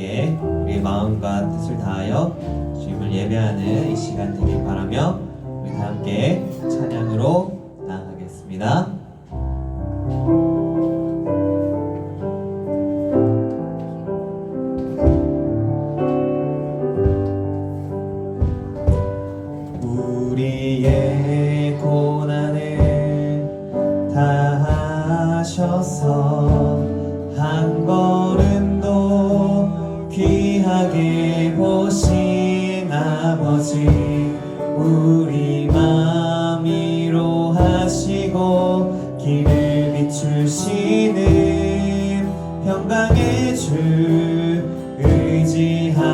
함께 우리의 마음과 뜻을 다하여 주님을 예배하는 이 시간 되길 바라며 우리 다 함께 찬양으로 나아가겠습니다. 우리의 고난을 다하셔서 한 걸음도 귀하게 보신 아버지, 우리 맘 위로하시고 길을 비추시는 평강의 주 의지합니다.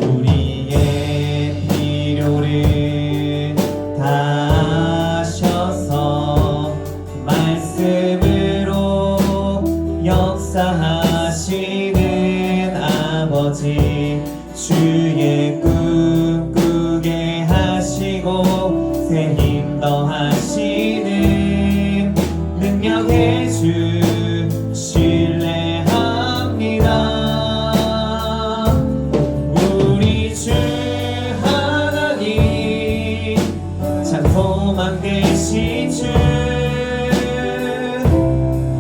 우리의 필요를 다하셔서 말씀으로 역사하시는 아버지, 주의 꿈 꾸게 하시고 새 힘 더하시는 능력의 주 신뢰합니다. 우리 주 하나님 참 소망 되신 주,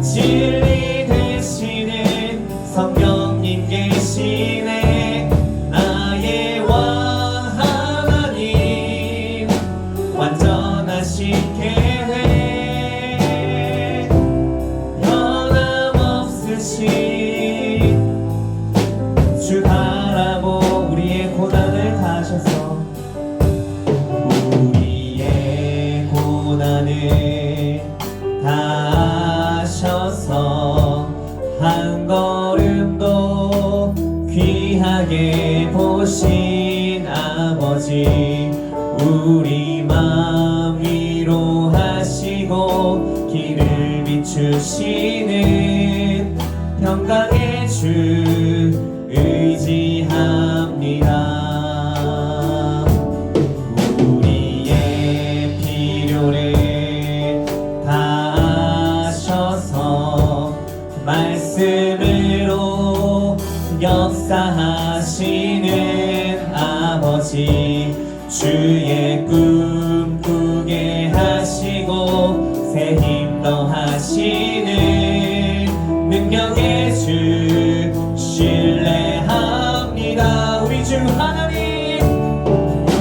진리 되시는 성령님 계시네. 나의 왕 하나님 완전하신 계획 변함없으신 주 바라보 우리의 고난을 다하셔서 우리의 고난을 다하셔서 한 걸음도 귀하게 보신 아버지, 우리 맘 위로하시고 길을 비추시는 평강의 주 의지합니다. 우리의 필요를 다하셔서 말씀으로 역사하시는 아버지, 주의 꿈 꾸게 하시고 새 힘 더하시는 능력의 주 신뢰합니다. 우리 주 하나님,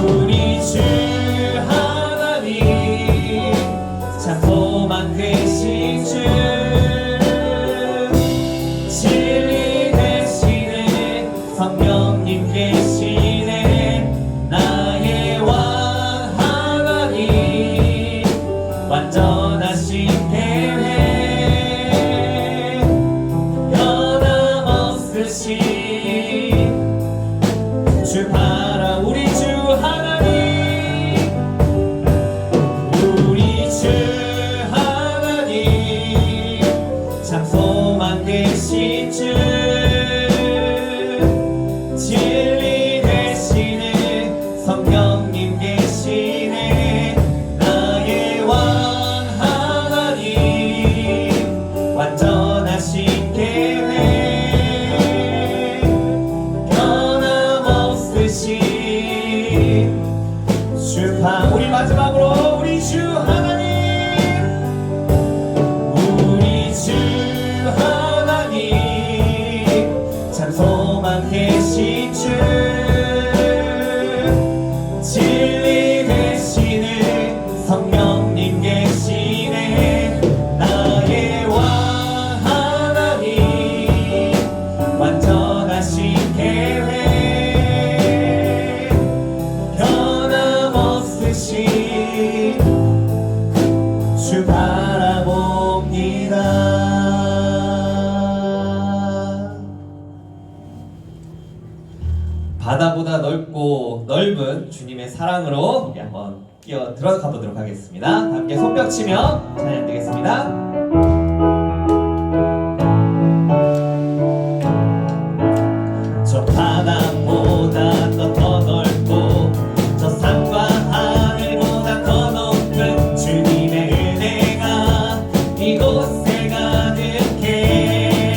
우리 주 하나님 참 소망 되신 주, 진리 되시는 성령님 계시네. 나의 왕 하나님 완전하신 계획 변함없으신 주 바라. 우리 주 하나님, 우리 주 하나님 참 소망 되신 주, 진리 되시는 성령님 계시네. 나의 왕 하나님 완전하신 계획 변함없으신 주 바. 우리 마지막으로 우리 주 하나님, 우리 주 하나님 참 소망 되신 주, 진리 되시는 성령님 계시네. 나의 왕 하나님 완전하신 계획 변함없으신 주 바라봅니다. 바다보다 넓고 넓은 주님의 사랑으로 우리 한번 끼어 들어가 보도록 하겠습니다. 함께 손뼉 치며 찬양 드리겠습니다. 저 바다보다 더 넓고 저 산과 하늘보다 더 높은 주님의 은혜가 이곳에 가득해.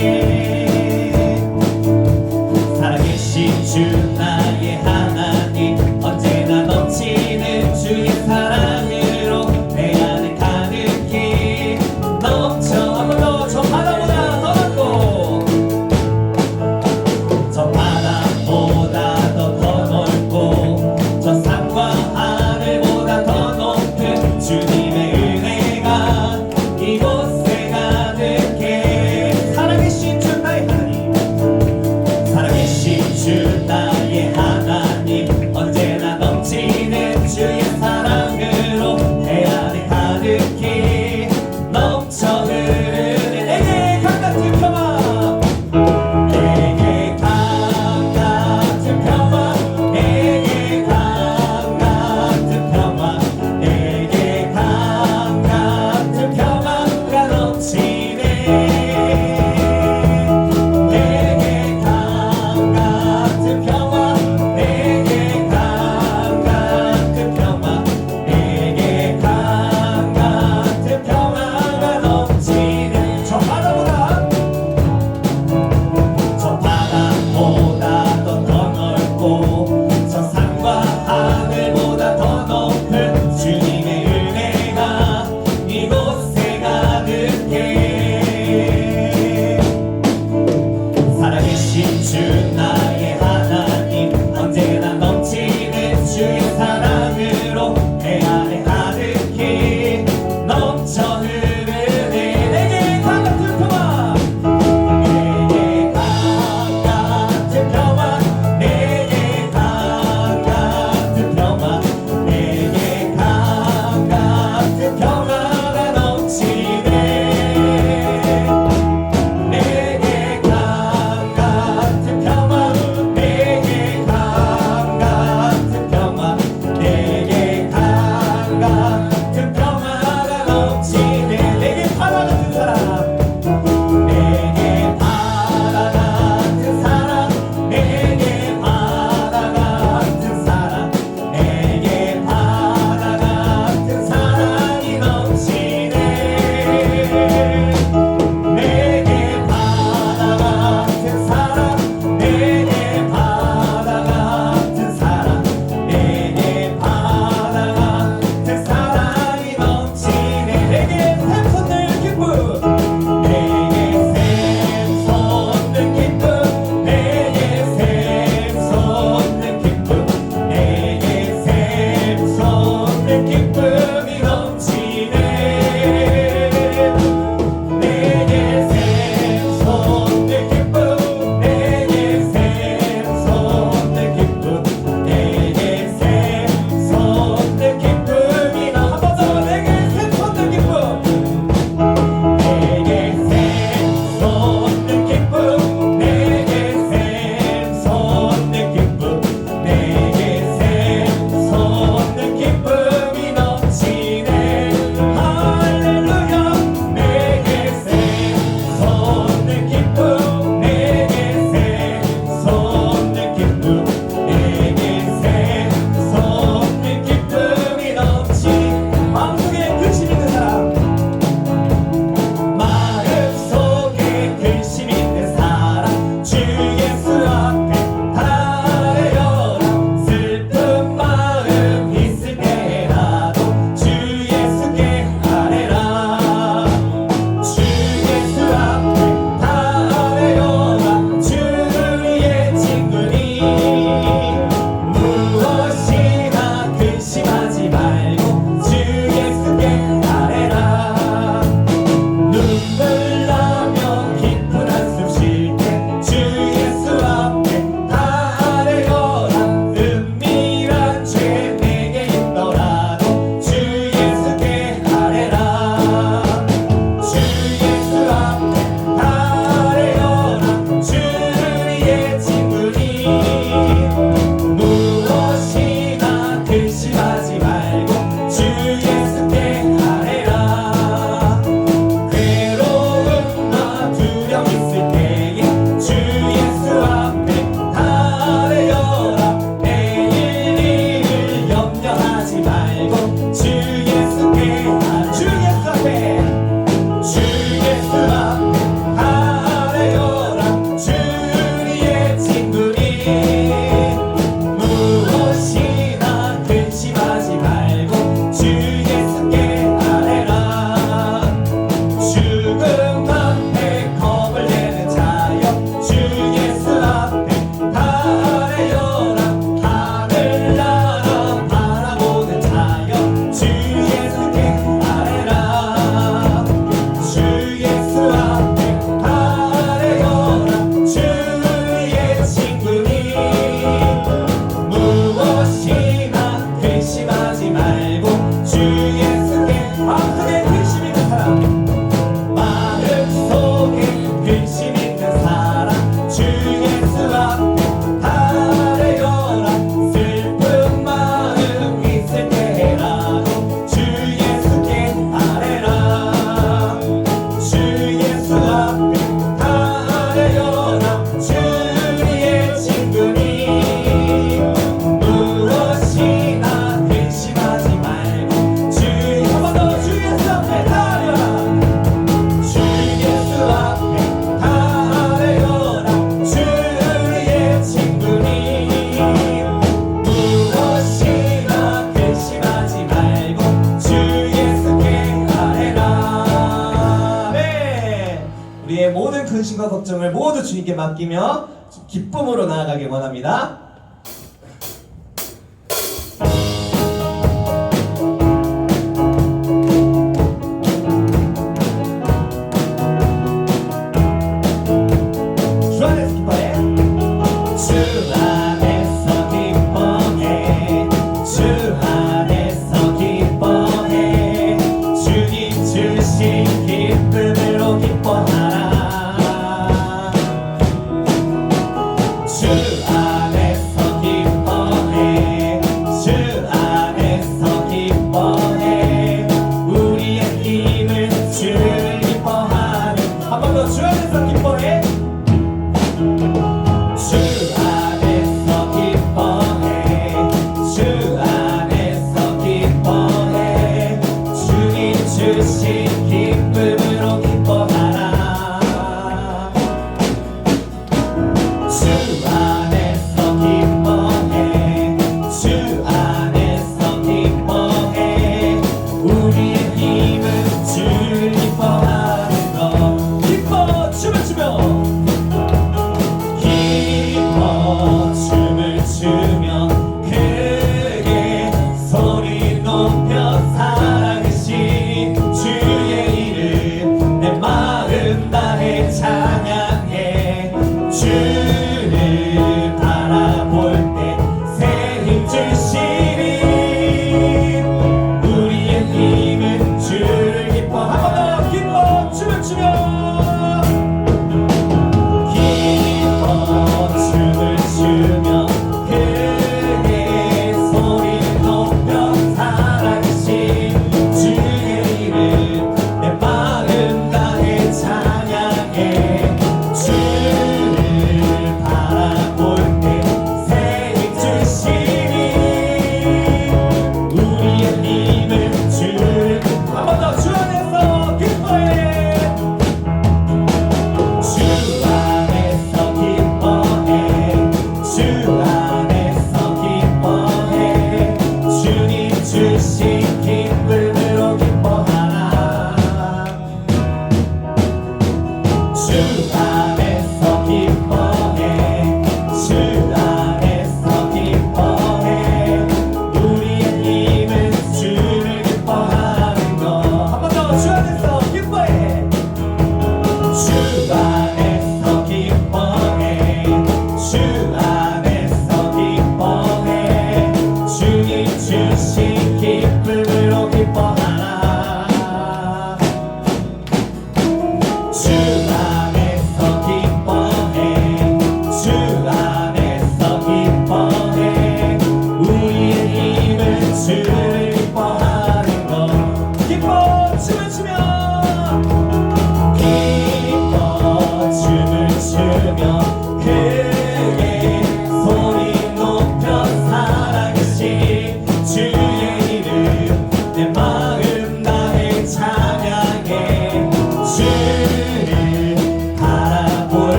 우리의 모든 근심과 걱정을 모두 주님께 맡기며 기쁨으로 나아가길 원합니다.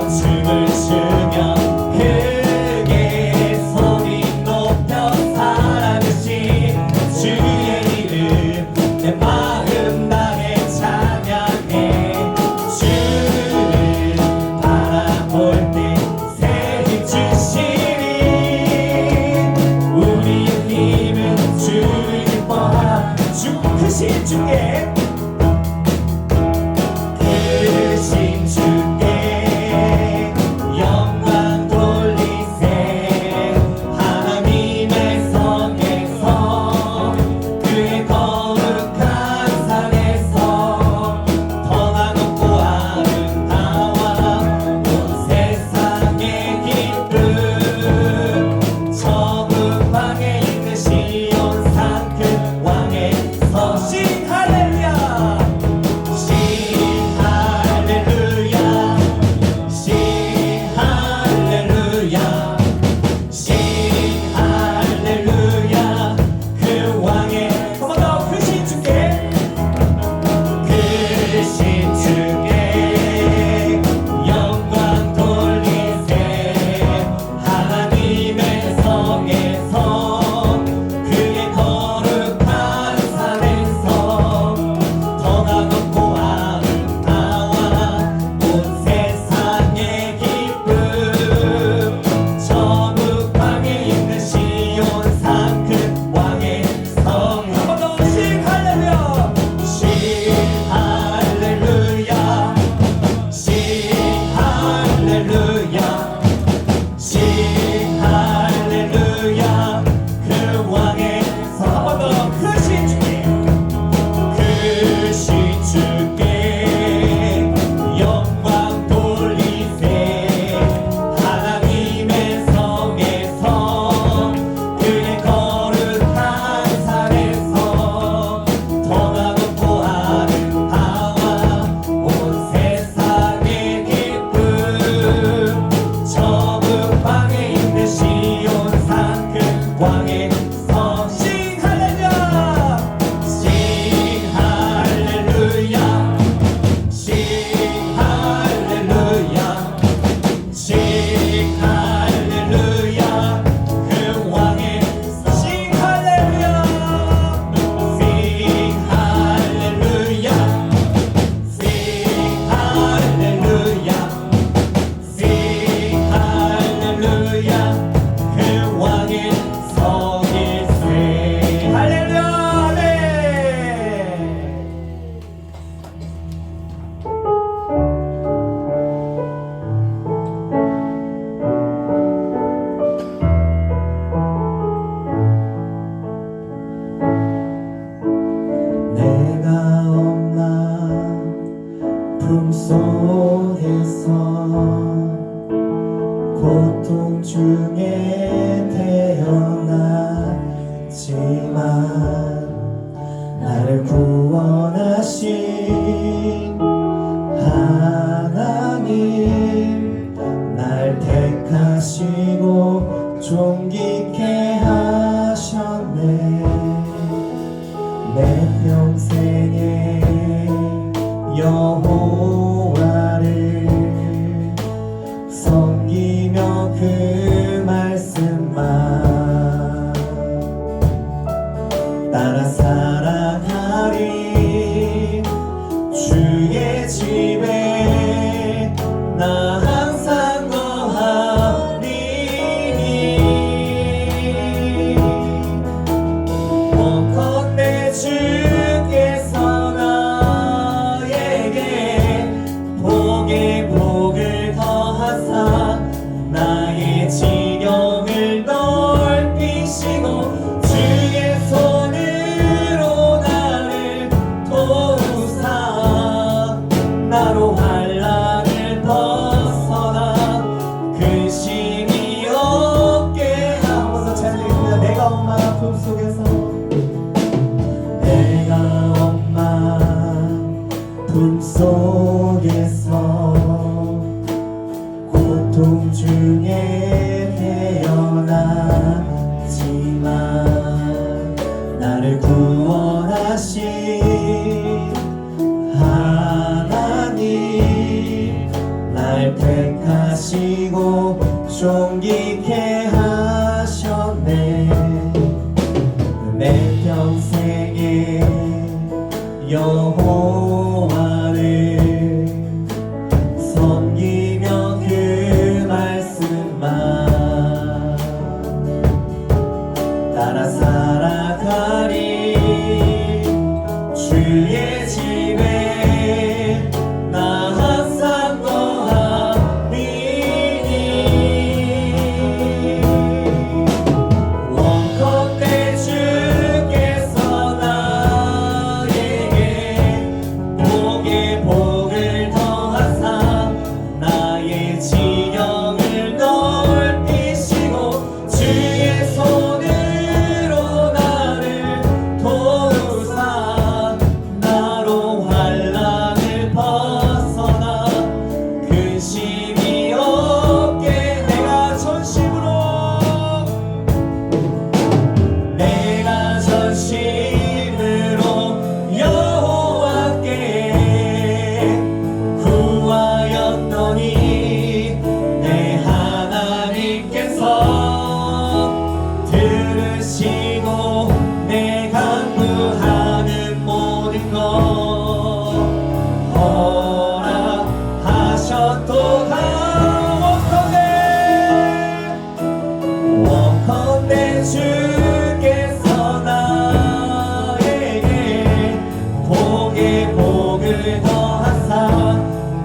주를 바라볼 때 새 힘 주시 품속에서 고통 중에 태어났지만 나를 구원하신 하나님, 날 택하시고 존귀케 하셨네. 내 평생에 여호와를 섬기며 그 말씀만 따라 살아가리. 주의 집에 나 항상 거하리니. 원컨대 주께서 나에게 복에 복을 더하사 나의 지경을 넓히시고 주의 손으로 나를 도우사 나로 환난을 벗어나 근심이 없게 하옵소서. 잘 들립니다. 내가 엄마 품속에서, 내가 엄마 품속에서 고통 중에 태어났지만 나를 구원하신 하나님, 날 택하시고 존귀케 하셨네. 내 평생에 여호와를 섬기며 그 말씀만 따라 살아가리. 주의 집에 나 항상 거하리니. 원컨대 주께서 나에게 복에 복을 더하사 나의 지경을 넓히시고 주의 손으로 나를 도우사 나로 환난을 벗어나 근심이 없게. 내가 전심으로 여호와께 구하였더니 내 하나님께서 들으시고 내 간구하는 모든 것 허락하셨도다. 원컨대 주께서 나에게 복에 복을 더하사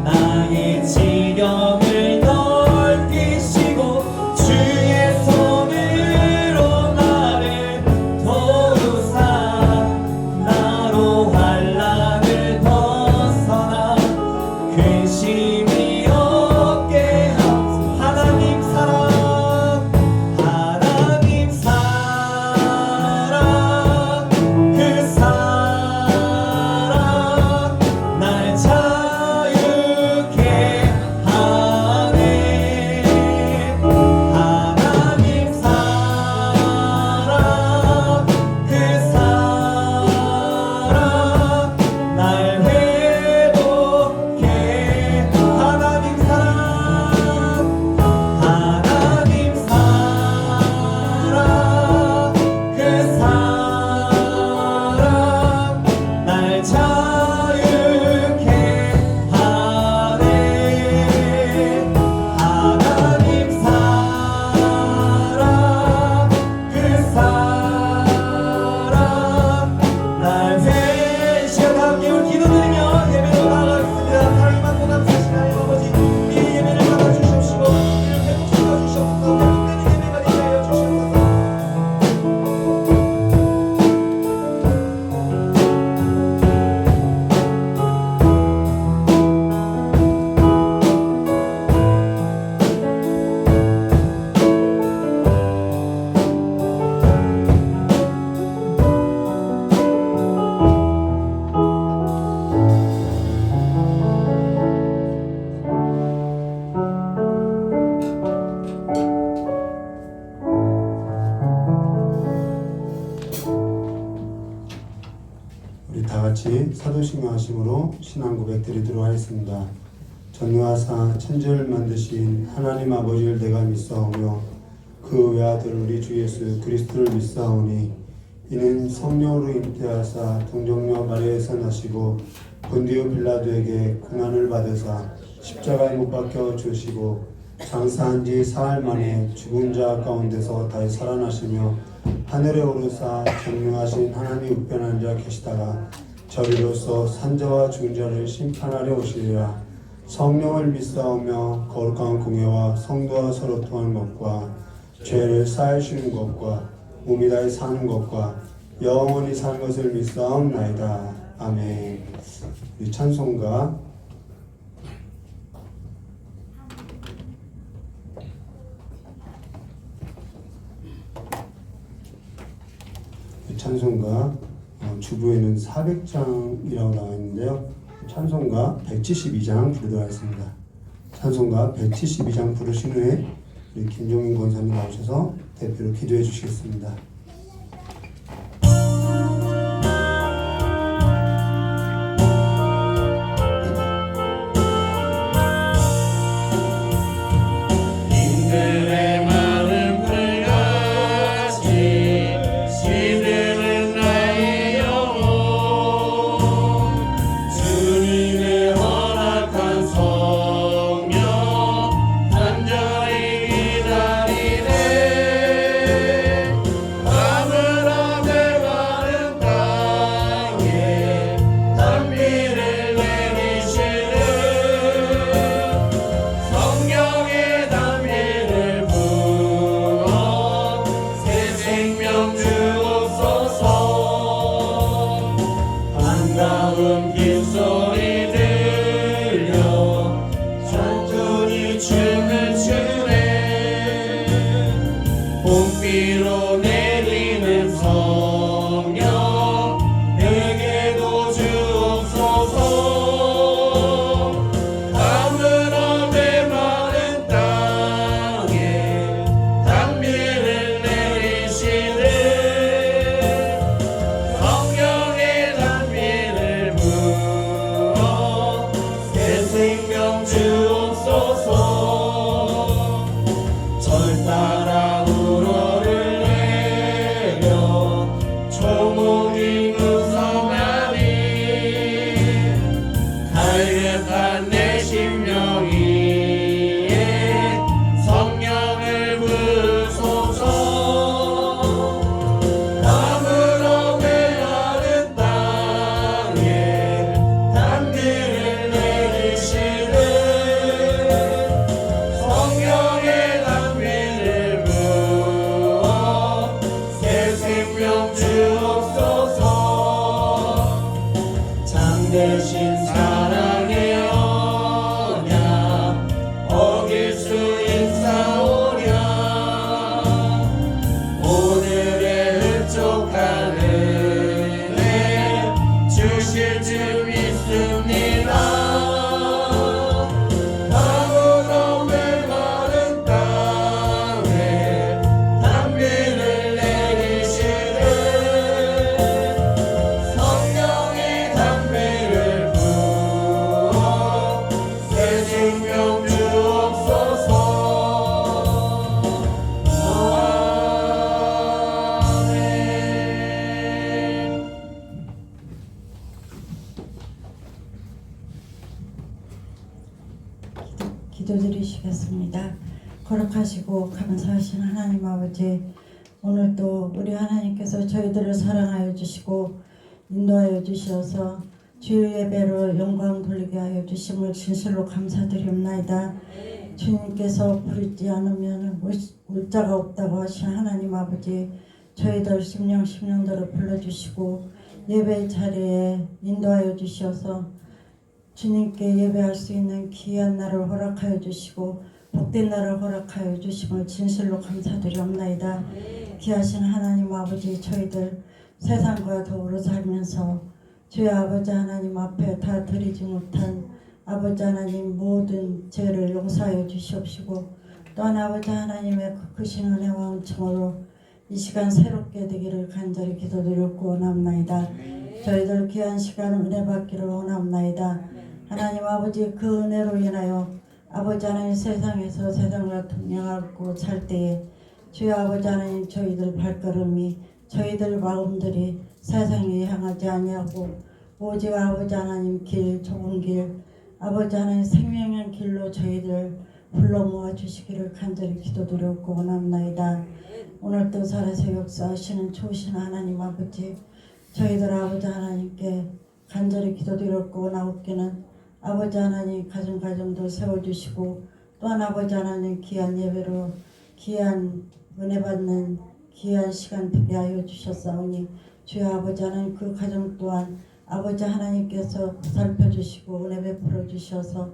나의 지경을 넓히시고 주의 손으로 나를 도우사 나로 환난을 벗어나 근심이 없게 하옵소서. 하나님 사랑, 하나님 사랑, 그 사랑 날 자유케 하네. 하나님 사랑, 그 사랑 날 회복해. 하나님 사도신경하심으로 신앙 고백 드리도록 하겠습니다. 전능하사 천지를 만드신 하나님 아버지를 내가 믿사오며 그 외아들 우리 주 예수 그리스도를 믿사오니 이는 성령으로 잉태하사 동정녀 마리아에서 나시고 본디오 빌라도에게 고난을 받으사 십자가에 못 박혀 주시고 장사한 지 사흘 만에 죽은 자 가운데서 다시 살아나시며 하늘에 오르사 전능하신 하나님 우편한 자 계시다가 저리로서 산자와 죽은 자를 심판하려 오시리라. 성령을 믿사오며 거룩한 공예와 성도와 서로 통하는 것과 죄를 사하시는 것과 몸이 다해 사는 것과 영원히 사는 것을 믿사옵나이다. 아멘. 우리 찬송가 주부에는 400장이라고 나와 있는데요. 찬송가 172장 부르도록 하겠습니다. 찬송가 172장 부르신 후에 우리 김종인 권사님 나오셔서 대표로 기도해 주시겠습니다. 봄비로 내리는 성령 내게도 주옵소서. 가물어 메마른 땅에 단비를 내리시는 성령의 단비를 부어 새 생명 주옵소서. 절 따라 우러를 내려 조목이 무성하니 갈급한 내 심령 위에 성령을 부으소서. 가물어 메마른 땅에 단비를 내리시는 성령의 단비를 부어 새 생명 주옵소서. 참되신 사랑의 언약 어길 수 있사오랴. 오늘의 흡족한 은혜 주실 줄 믿습니다. 가물어 메마른 땅에 단비를 내리시는 성령의 단비를 부어 새 생명 주옵소서. 아멘. 기도드리시겠습니다. 거룩하시고 감사하신 하나님 아버지, 오늘도 우리 하나님께서 저희들을 사랑하여 주시고 인도하여 주셔서 주일 예배로 영광 돌리게 하여 주심을 진실로 감사드립나이다. 주님께서 부르지 않으면 올 자가 없다고 하신 하나님 아버지, 저희들 심령대로 불러주시고 예배 자리에 인도하여 주셔서 주님께 예배할 수 있는 귀한 날을 허락하여 주시고 복된 날을 허락하여 주심을 진실로 감사드리옵나이다. 귀하신 하나님 아버지, 저희들 세상과 더불어 살면서 주의 아버지 하나님 앞에 다 드리지 못한 아버지 하나님 모든 죄를 용서하여 주시옵시고, 또한 아버지 하나님의 크신 은혜와 은총으로 이 시간 새롭게 되기를 간절히 기도드렸고 원합나이다. 저희들 귀한 시간 은혜 받기를 원합나이다. 하나님 아버지 그 은혜로 인하여 아버지 하나님 세상에서 세상과 동행하고 살 때에 주여 아버지 하나님 저희들 발걸음이 저희들 마음들이 세상에 향하지 아니하고 오직 아버지 하나님 길 좁은 길 아버지 하나님 생명의 길로 저희들 불러 모아 주시기를 간절히 기도드렸고 원합나이다. 오늘도 살아서 역사하시는 좋으신 하나님 아버지 저희들 아버지 하나님께 간절히 기도드렸고 원하옵기는 아버지 하나님 가정도 세워주시고 또한 아버지 하나님 귀한 예배로 귀한 은혜 받는 귀한 시간 되게 하여 주셨사오니 주여 아버지 하나님 그 가정 또한 아버지 하나님께서 살펴주시고 은혜 베풀어 주셔서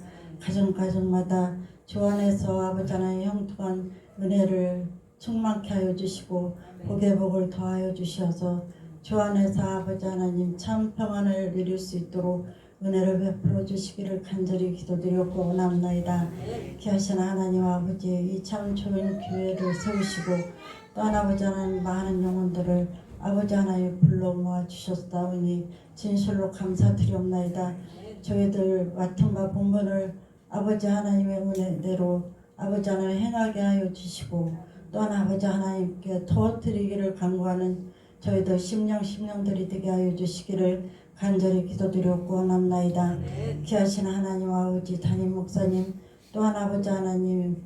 가정마다 주 안에서 아버지 하나님 형통한 은혜를 충만케 하여 주시고 복의 복을 더하여 주셔서 주 안에서 아버지 하나님 참 평안을 누릴 수 있도록 은혜를 베풀어 주시기를 간절히 기도드렸고 원합나이다. 귀하신 하나님 아버지 이 참 좋은 기회를 세우시고 또한 아버지 하나님 많은 영혼들을 아버지 하나님 불러 모아 주셨사오니 진실로 감사드리옵나이다. 저희들 맡은 바 본분을 아버지 하나님의 은혜대로 아버지 하나님 행하게 하여 주시고 또한 아버지 하나님께 더 드리기를 간구하는 저희들 심령들이 되게 하여 주시기를 간절히 기도드렸고 원합나이다. 귀하신 하나님 아버지 담임 목사님 또한 아버지 하나님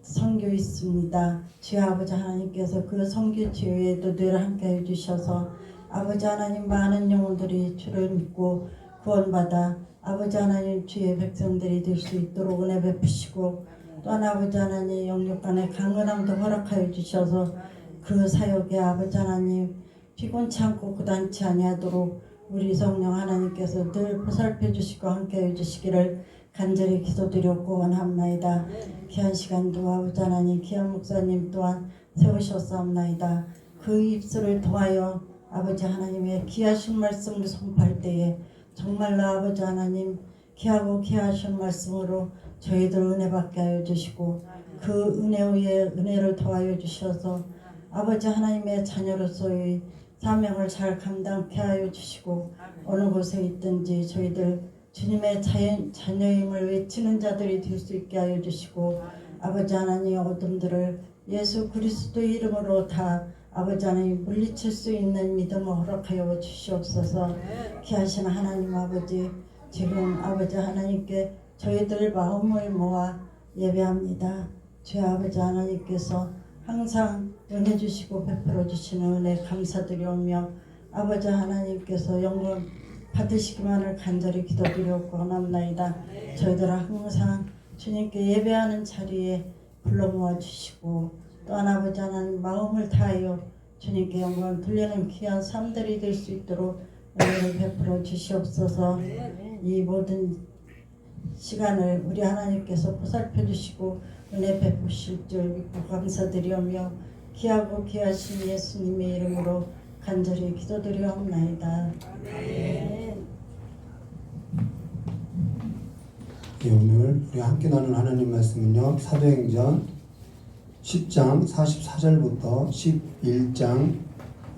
선교 있습니다. 주여 아버지 하나님께서 그 선교 지휘에도 늘 함께 해주셔서 아버지 하나님 많은 영혼들이 주를 믿고 구원받아 아버지 하나님 주의 백성들이 될 수 있도록 은혜 베푸시고 또한 아버지 하나님 영육간의 강건함도 허락하여 주셔서 그 사역에 아버지 하나님 피곤치 않고 고단치 아니하도록 우리 성령 하나님께서 늘 보살펴 주시고 함께 해주시기를 간절히 기도드렸고 원합나이다. 귀한 시간도 아버지 하나님 귀한 목사님 또한 세우셨사옵나이다. 그 입술을 통하여 아버지 하나님의 귀하신 말씀을 선포할 때에 정말로 아버지 하나님 귀하고 귀하신 말씀으로 저희들 은혜 받게 하여 주시고 그 은혜 위에 은혜를 더하여 주셔서 아버지 하나님의 자녀로서의 사명을 잘 감당케 하여 주시고 어느 곳에 있든지 저희들 주님의 자녀임을 외치는 자들이 될 수 있게 하여 주시고 아버지 하나님 어둠들을 예수 그리스도의 이름으로 다 아버지 하나님 물리칠 수 있는 믿음을 허락하여 주시옵소서. 귀하신 하나님 아버지 지금 아버지 하나님께 저희들 마음을 모아 예배합니다. 주의 아버지 하나님께서 항상 은혜 주시고 베풀어 주시는 은혜 감사드리오며 아버지 하나님께서 영광 받으시기만을 간절히 기도드렸고 원합나이다. 저희들 항상 주님께 예배하는 자리에 불러 모아 주시고 또한 아버지 하나님 마음을 다하여 주님께 영광 돌리는 귀한 삶들이 될 수 있도록 은혜를 베풀어 주시옵소서. 이 모든 시간을 우리 하나님께서 보살펴 주시고 은혜 베푸실 줄 믿고 감사드리오며 귀하고 귀하신 예수님의 이름으로 간절히 기도드리옵나이다. 네, 오늘 우리 함께 나눈 하나님 말씀은요 사도행전 10장 44절부터 11장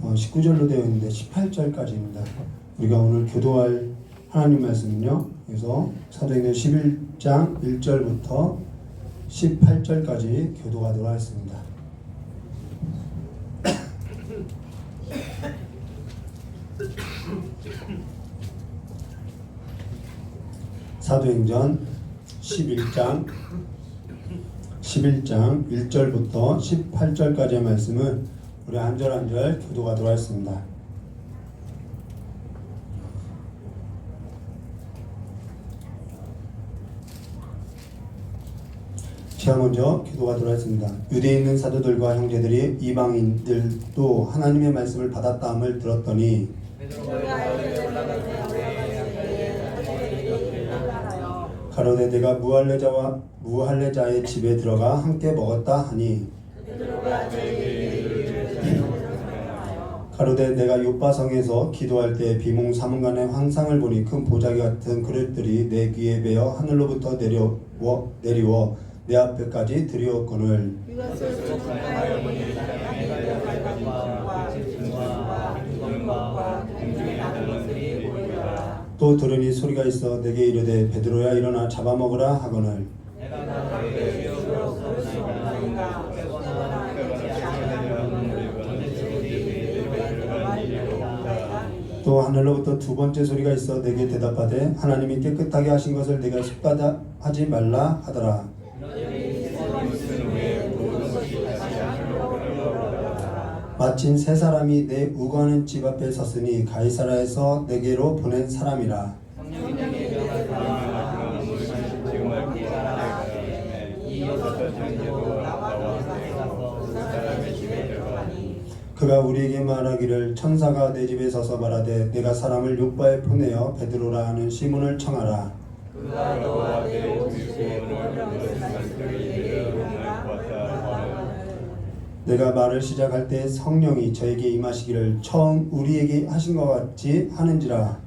19절로 되어 있는데 18절까지입니다. 우리가 오늘 교도할 하나님 말씀은요 그래서 사도행전 11장 1절부터 18절까지 교도하도록 하겠습니다. 사도행전 11장 1절부터 18절까지의 말씀을 우리 한 절 한 절 교도하도록 하겠습니다. 제가 먼저 기도하도록 하겠습니다. 유대에 있는 사도들과 형제들이 이방인들도 하나님의 말씀을 받았다함을 들었더니 가로되 내가 무할례자의 집에 들어가 함께 먹었다 하니 가로되 내가 요바성에서 기도할 때 비몽사몽간의 환상을 보니 큰 보자기 같은 그릇들이 내 귀에 베어 하늘로부터 내리워 내 앞에까지 들이었거늘 또 들으니 소리가 있어 내게 이르되 베드로야 일어나 잡아먹으라 하거늘 또 하늘로부터 두 번째 소리가 있어 내게 대답하되 하나님이 깨끗하게 하신 것을 내가 속다 하지 말라 하더라. 마침 세 사람이 내 우거하는 집 앞에 섰으니 가이사라에서 내게로 보낸 사람이라. 그가 우리에게 말하기를 천사가 내 집에 서서 말하되 내가 사람을 요바에 보내어 베드로라 하는 시몬을 청하라. 그가 너와 내 내가 말을 시작할 때 성령이 저에게 임하시기를 처음 우리에게 하신 것 같이 하는지라.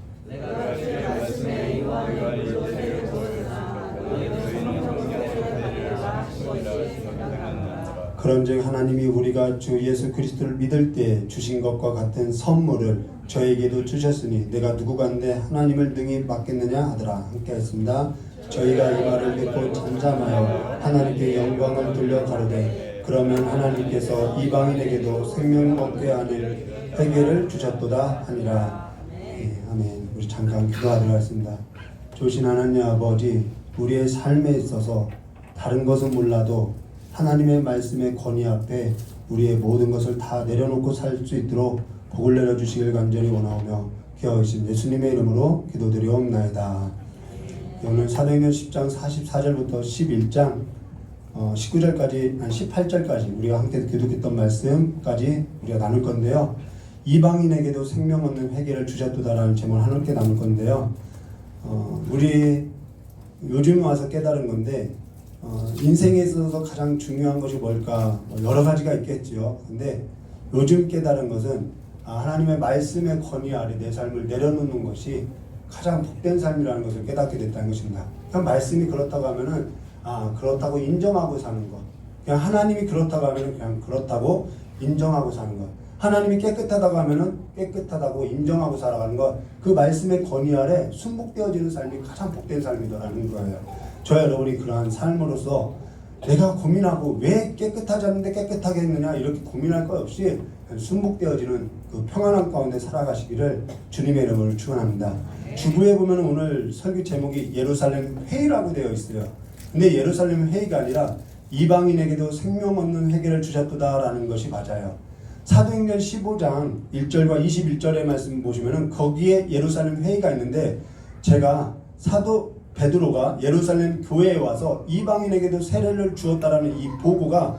그런즉 하나님이 우리가 주 예수 그리스도를 믿을 때 주신 것과 같은 선물을 저에게도 주셨으니 내가 누구간데 하나님을 능히 맡겠느냐 하더라. 함께 하겠습니다. 저희가 이 말을 듣고 잠잠하여 하나님께 영광을 돌려 가로되 그러면 하나님께서 이방인에게도 생명 얻게 하는 회개를 주셨도다 하니라. 아멘. 우리 잠깐 기도하도록 하겠습니다. 좋으신 하나님 아버지, 우리의 삶에 있어서 다른 것은 몰라도 하나님의 말씀의 권위 앞에 우리의 모든 것을 다 내려놓고 살 수 있도록 복을 내려주시길 간절히 원하오며 귀하신 예수님의 이름으로 기도드리옵나이다. 오늘 사도행전 10장 44절부터 11장 19절까지, 18절까지 우리가 함께 교독했던 말씀까지 우리가 나눌 건데요. 이방인에게도 생명 얻는 회개를 주셨도다라는 제목을 함께 나눌 건데요. 우리 요즘 와서 깨달은 건데 인생에 있어서 가장 중요한 것이 뭘까? 여러 가지가 있겠죠. 근데 요즘 깨달은 것은 하나님의 말씀의 권위 아래 내 삶을 내려놓는 것이 가장 복된 삶이라는 것을 깨닫게 됐다는 것입니다. 그냥 말씀이 그렇다고 하면은 그렇다고 인정하고 사는 것. 그냥 하나님이 그렇다고 하면은 그냥 그렇다고 인정하고 사는 것. 하나님이 깨끗하다고 하면은 깨끗하다고 인정하고 살아가는 것. 그 말씀의 권위 아래 순복되어지는 삶이 가장 복된 삶이더라는 거예요. 저 여러분이 그러한 삶으로서 내가 고민하고 왜 깨끗하지 않는데 깨끗하게 했느냐 이렇게 고민할 것 없이 순복되어지는 그 평안함 가운데 살아가시기를 주님의 이름으로 축원합니다. 주부에 보면 오늘 설교 제목이 예루살렘 회의라고 되어 있어요. 근데 예루살렘 회의가 아니라 이방인에게도 생명 얻는 회개를 주셨도다라는 것이 맞아요. 사도행전 15장 1절과 21절의 말씀 보시면은 거기에 예루살렘 회의가 있는데 제가 사도 베드로가 예루살렘 교회에 와서 이방인에게도 세례를 주었다라는 이 보고가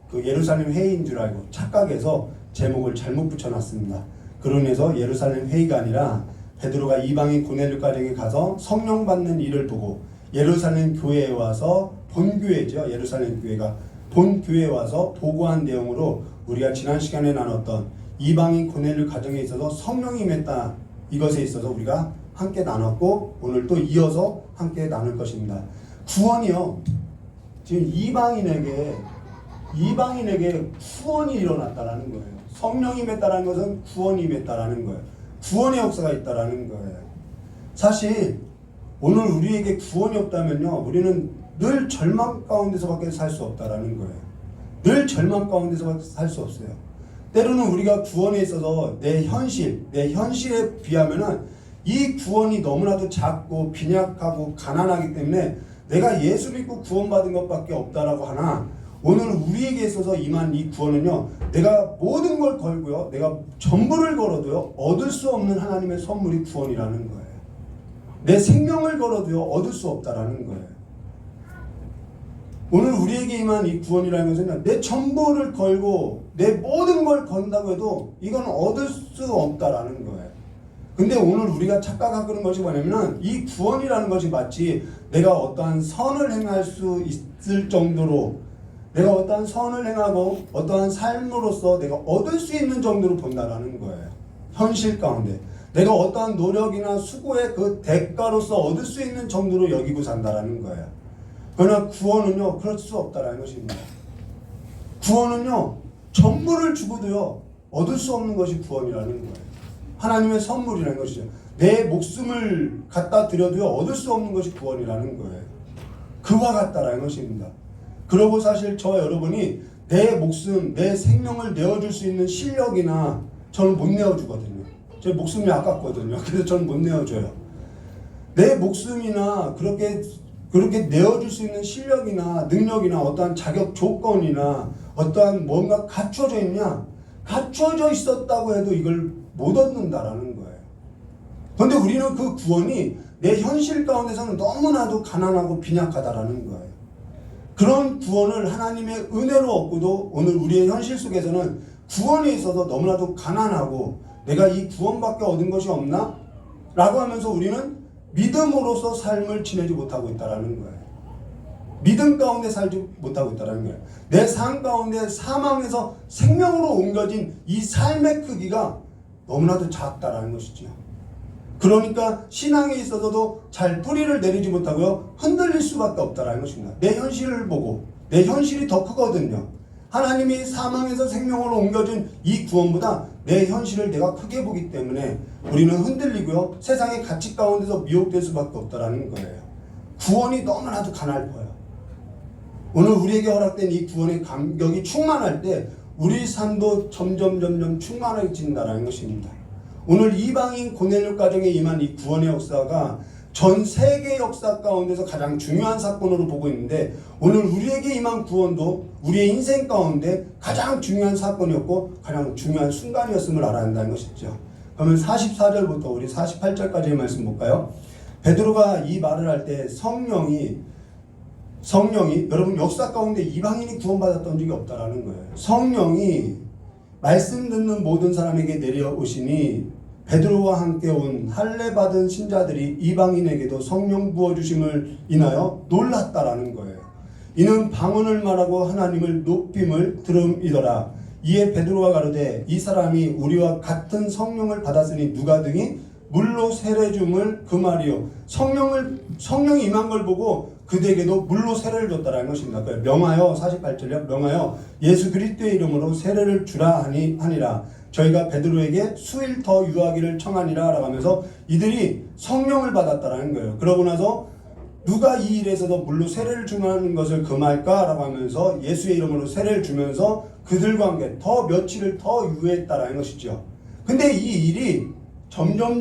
그 예루살렘 회의인 줄 알고 착각해서 제목을 잘못 붙여놨습니다. 그러면서 예루살렘 회의가 아니라 베드로가 이방인 고넬료 가정에 가서 성령 받는 일을 보고 예루살렘 교회에 와서 본교회죠. 예루살렘 교회가 본교회에 와서 보고한 내용으로 우리가 지난 시간에 나눴던 이방인 고넬료 가정에 있어서 성령이 임했다. 이것에 있어서 우리가 함께 나눴고 오늘 또 이어서 함께 나눌 것입니다. 구원이요. 지금 이방인에게 구원이 일어났다라는 거예요. 성령이 임했다라는 것은 구원이 임했다라는 거예요. 구원의 역사가 있다라는 거예요. 사실 오늘 우리에게 구원이 없다면요, 우리는 늘 절망 가운데서밖에 살 수 없다라는 거예요. 늘 절망 가운데서밖에 살 수 없어요. 때로는 우리가 구원에 있어서 내 현실에 비하면은 이 구원이 너무나도 작고 빈약하고 가난하기 때문에 내가 예수 믿고 구원받은 것밖에 없다라고 하나, 오늘 우리에게 있어서 임한 이 구원은요, 내가 모든 걸 걸고요, 내가 전부를 걸어도요 얻을 수 없는 하나님의 선물이 구원이라는 거예요. 내 생명을 걸어도요 얻을 수 없다라는 거예요. 오늘 우리에게 임한 이 구원이라는 것은 내 전부를 걸고 내 모든 걸 건다고 해도 이건 얻을 수 없다라는 거예요. 근데 오늘 우리가 착각하고 있는 것이 뭐냐면은 이 구원이라는 것이 마치 내가 어떠한 선을 행할 수 있을 정도로, 내가 어떠한 선을 행하고 어떠한 삶으로서 내가 얻을 수 있는 정도로 본다라는 거예요. 현실 가운데 내가 어떠한 노력이나 수고의 그 대가로서 얻을 수 있는 정도로 여기고 산다라는 거예요. 그러나 구원은요 그럴 수 없다라는 것입니다. 구원은요 전부를 주고도요 얻을 수 없는 것이 구원이라는 거예요. 하나님의 선물이라는 것이죠. 내 목숨을 갖다 드려도 얻을 수 없는 것이 구원이라는 거예요. 그와 같다라는 것입니다. 그러고 사실 저와 여러분이 내 목숨, 내 생명을 내어줄 수 있는 실력이나 저는 못 내어주거든요. 제 목숨이 아깝거든요. 그래서 저는 못 내어줘요. 내 목숨이나 그렇게 내어줄 수 있는 실력이나 능력이나 어떠한 자격 조건이나 어떠한 뭔가 갖춰져 있냐? 갖춰져 있었다고 해도 이걸 못 얻는다라는 거예요. 그런데 우리는 그 구원이 내 현실 가운데서는 너무나도 가난하고 빈약하다라는 거예요. 그런 구원을 하나님의 은혜로 얻고도 오늘 우리의 현실 속에서는 구원에 있어서 너무나도 가난하고 내가 이 구원밖에 얻은 것이 없나? 라고 하면서 우리는 믿음으로서 삶을 지내지 못하고 있다는 거예요. 믿음 가운데 살지 못하고 있다는 거예요. 내 삶 가운데 사망에서 생명으로 옮겨진 이 삶의 크기가 너무나도 작다라는 것이죠. 그러니까 신앙에 있어서도 잘 뿌리를 내리지 못하고요. 흔들릴 수밖에 없다라는 것입니다. 내 현실을 보고 내 현실이 더 크거든요. 하나님이 사망에서 생명으로 옮겨준 이 구원보다 내 현실을 내가 크게 보기 때문에 우리는 흔들리고요. 세상의 가치 가운데서 미혹될 수밖에 없다라는 거예요. 구원이 너무나도 가냘퍼요. 오늘 우리에게 허락된 이 구원의 감격이 충만할 때 우리 삶도 점점 충만해진다라는 것입니다. 오늘 이방인 고넬료 가정에 임한 이 구원의 역사가 전 세계 역사 가운데서 가장 중요한 사건으로 보고 있는데 오늘 우리에게 임한 구원도 우리의 인생 가운데 가장 중요한 사건이었고 가장 중요한 순간이었음을 알아야 한다는 것이죠. 그러면 44절부터 우리 48절까지의 말씀 볼까요? 베드로가 이 말을 할 때 성령이 여러분 역사 가운데 이방인이 구원받았던 적이 없다라는 거예요. 성령이 말씀 듣는 모든 사람에게 내려오시니 베드로와 함께 온 할례 받은 신자들이 이방인에게도 성령 부어주심을 인하여 놀랐다라는 거예요. 이는 방언을 말하고 하나님을 높임을 들음이더라. 이에 베드로가 가로되 이 사람이 우리와 같은 성령을 받았으니 누가 등이 물로 세례 줌을 그 말이요. 성령이 임한 걸 보고 그들에게도 물로 세례를 줬다라는 것입니다. 명하여 48절이요. 명하여 예수 그리스도의 이름으로 세례를 주라 하니라. 저희가 베드로에게 수일 더 유하기를 청하니라 라고 하면서 이들이 성령을 받았다라는 거예요. 그러고 나서 누가 이 일에서도 물로 세례를 주는 것을 금할까? 라고 하면서 예수의 이름으로 세례를 주면서 그들과 함께 더 며칠을 더 유예했다라는 것이죠. 근데 이 일이 점점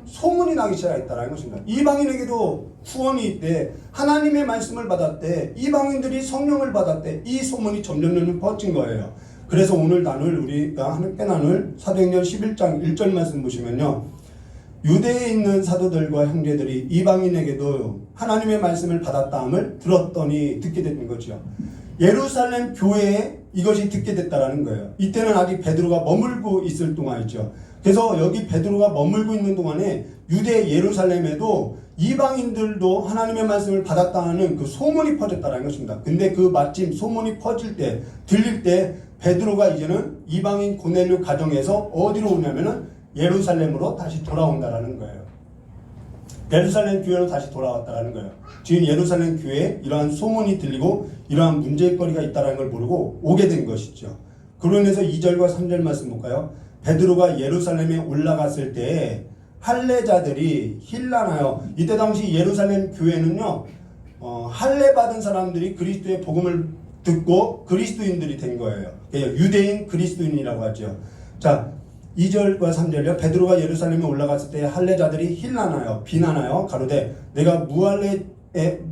소문이 나기 시작했다라는 것입니다. 이방인에게도 구원이 있대, 하나님의 말씀을 받았대, 이방인들이 성령을 받았대, 이 소문이 점점 퍼진 거예요. 그래서 오늘 우리가 함께 나눌 사도행전 11장 1절 말씀 보시면요. 유대에 있는 사도들과 형제들이 이방인에게도 하나님의 말씀을 받았다함을 듣게 됐던 거죠. 예루살렘 교회에 이것이 듣게 됐다라는 거예요. 이때는 아직 베드로가 머물고 있을 동안이죠. 그래서 여기 베드로가 머물고 있는 동안에 유대 예루살렘에도 이방인들도 하나님의 말씀을 받았다는 그 소문이 퍼졌다는 것입니다. 근데 그 마침 소문이 들릴 때 베드로가 이제는 이방인 고넬료 가정에서 어디로 오냐면은 예루살렘으로 다시 돌아온다라는 거예요. 예루살렘 교회로 다시 돌아왔다라는 거예요. 지금 예루살렘 교회에 이러한 소문이 들리고 이러한 문제거리가 있다는 걸 모르고 오게 된 것이죠. 그로 인해서 2절과 3절 말씀 볼까요? 베드로가 예루살렘에 올라갔을 때 할례자들이 힐난하여, 이때 당시 예루살렘 교회는요 할례 받은 사람들이 그리스도의 복음을 듣고 그리스도인들이 된 거예요. 유대인 그리스도인이라고 하죠. 자, 2절과 3절이요. 베드로가 예루살렘에 올라갔을 때 할례자들이 힐난하여 비난하여 가로되 내가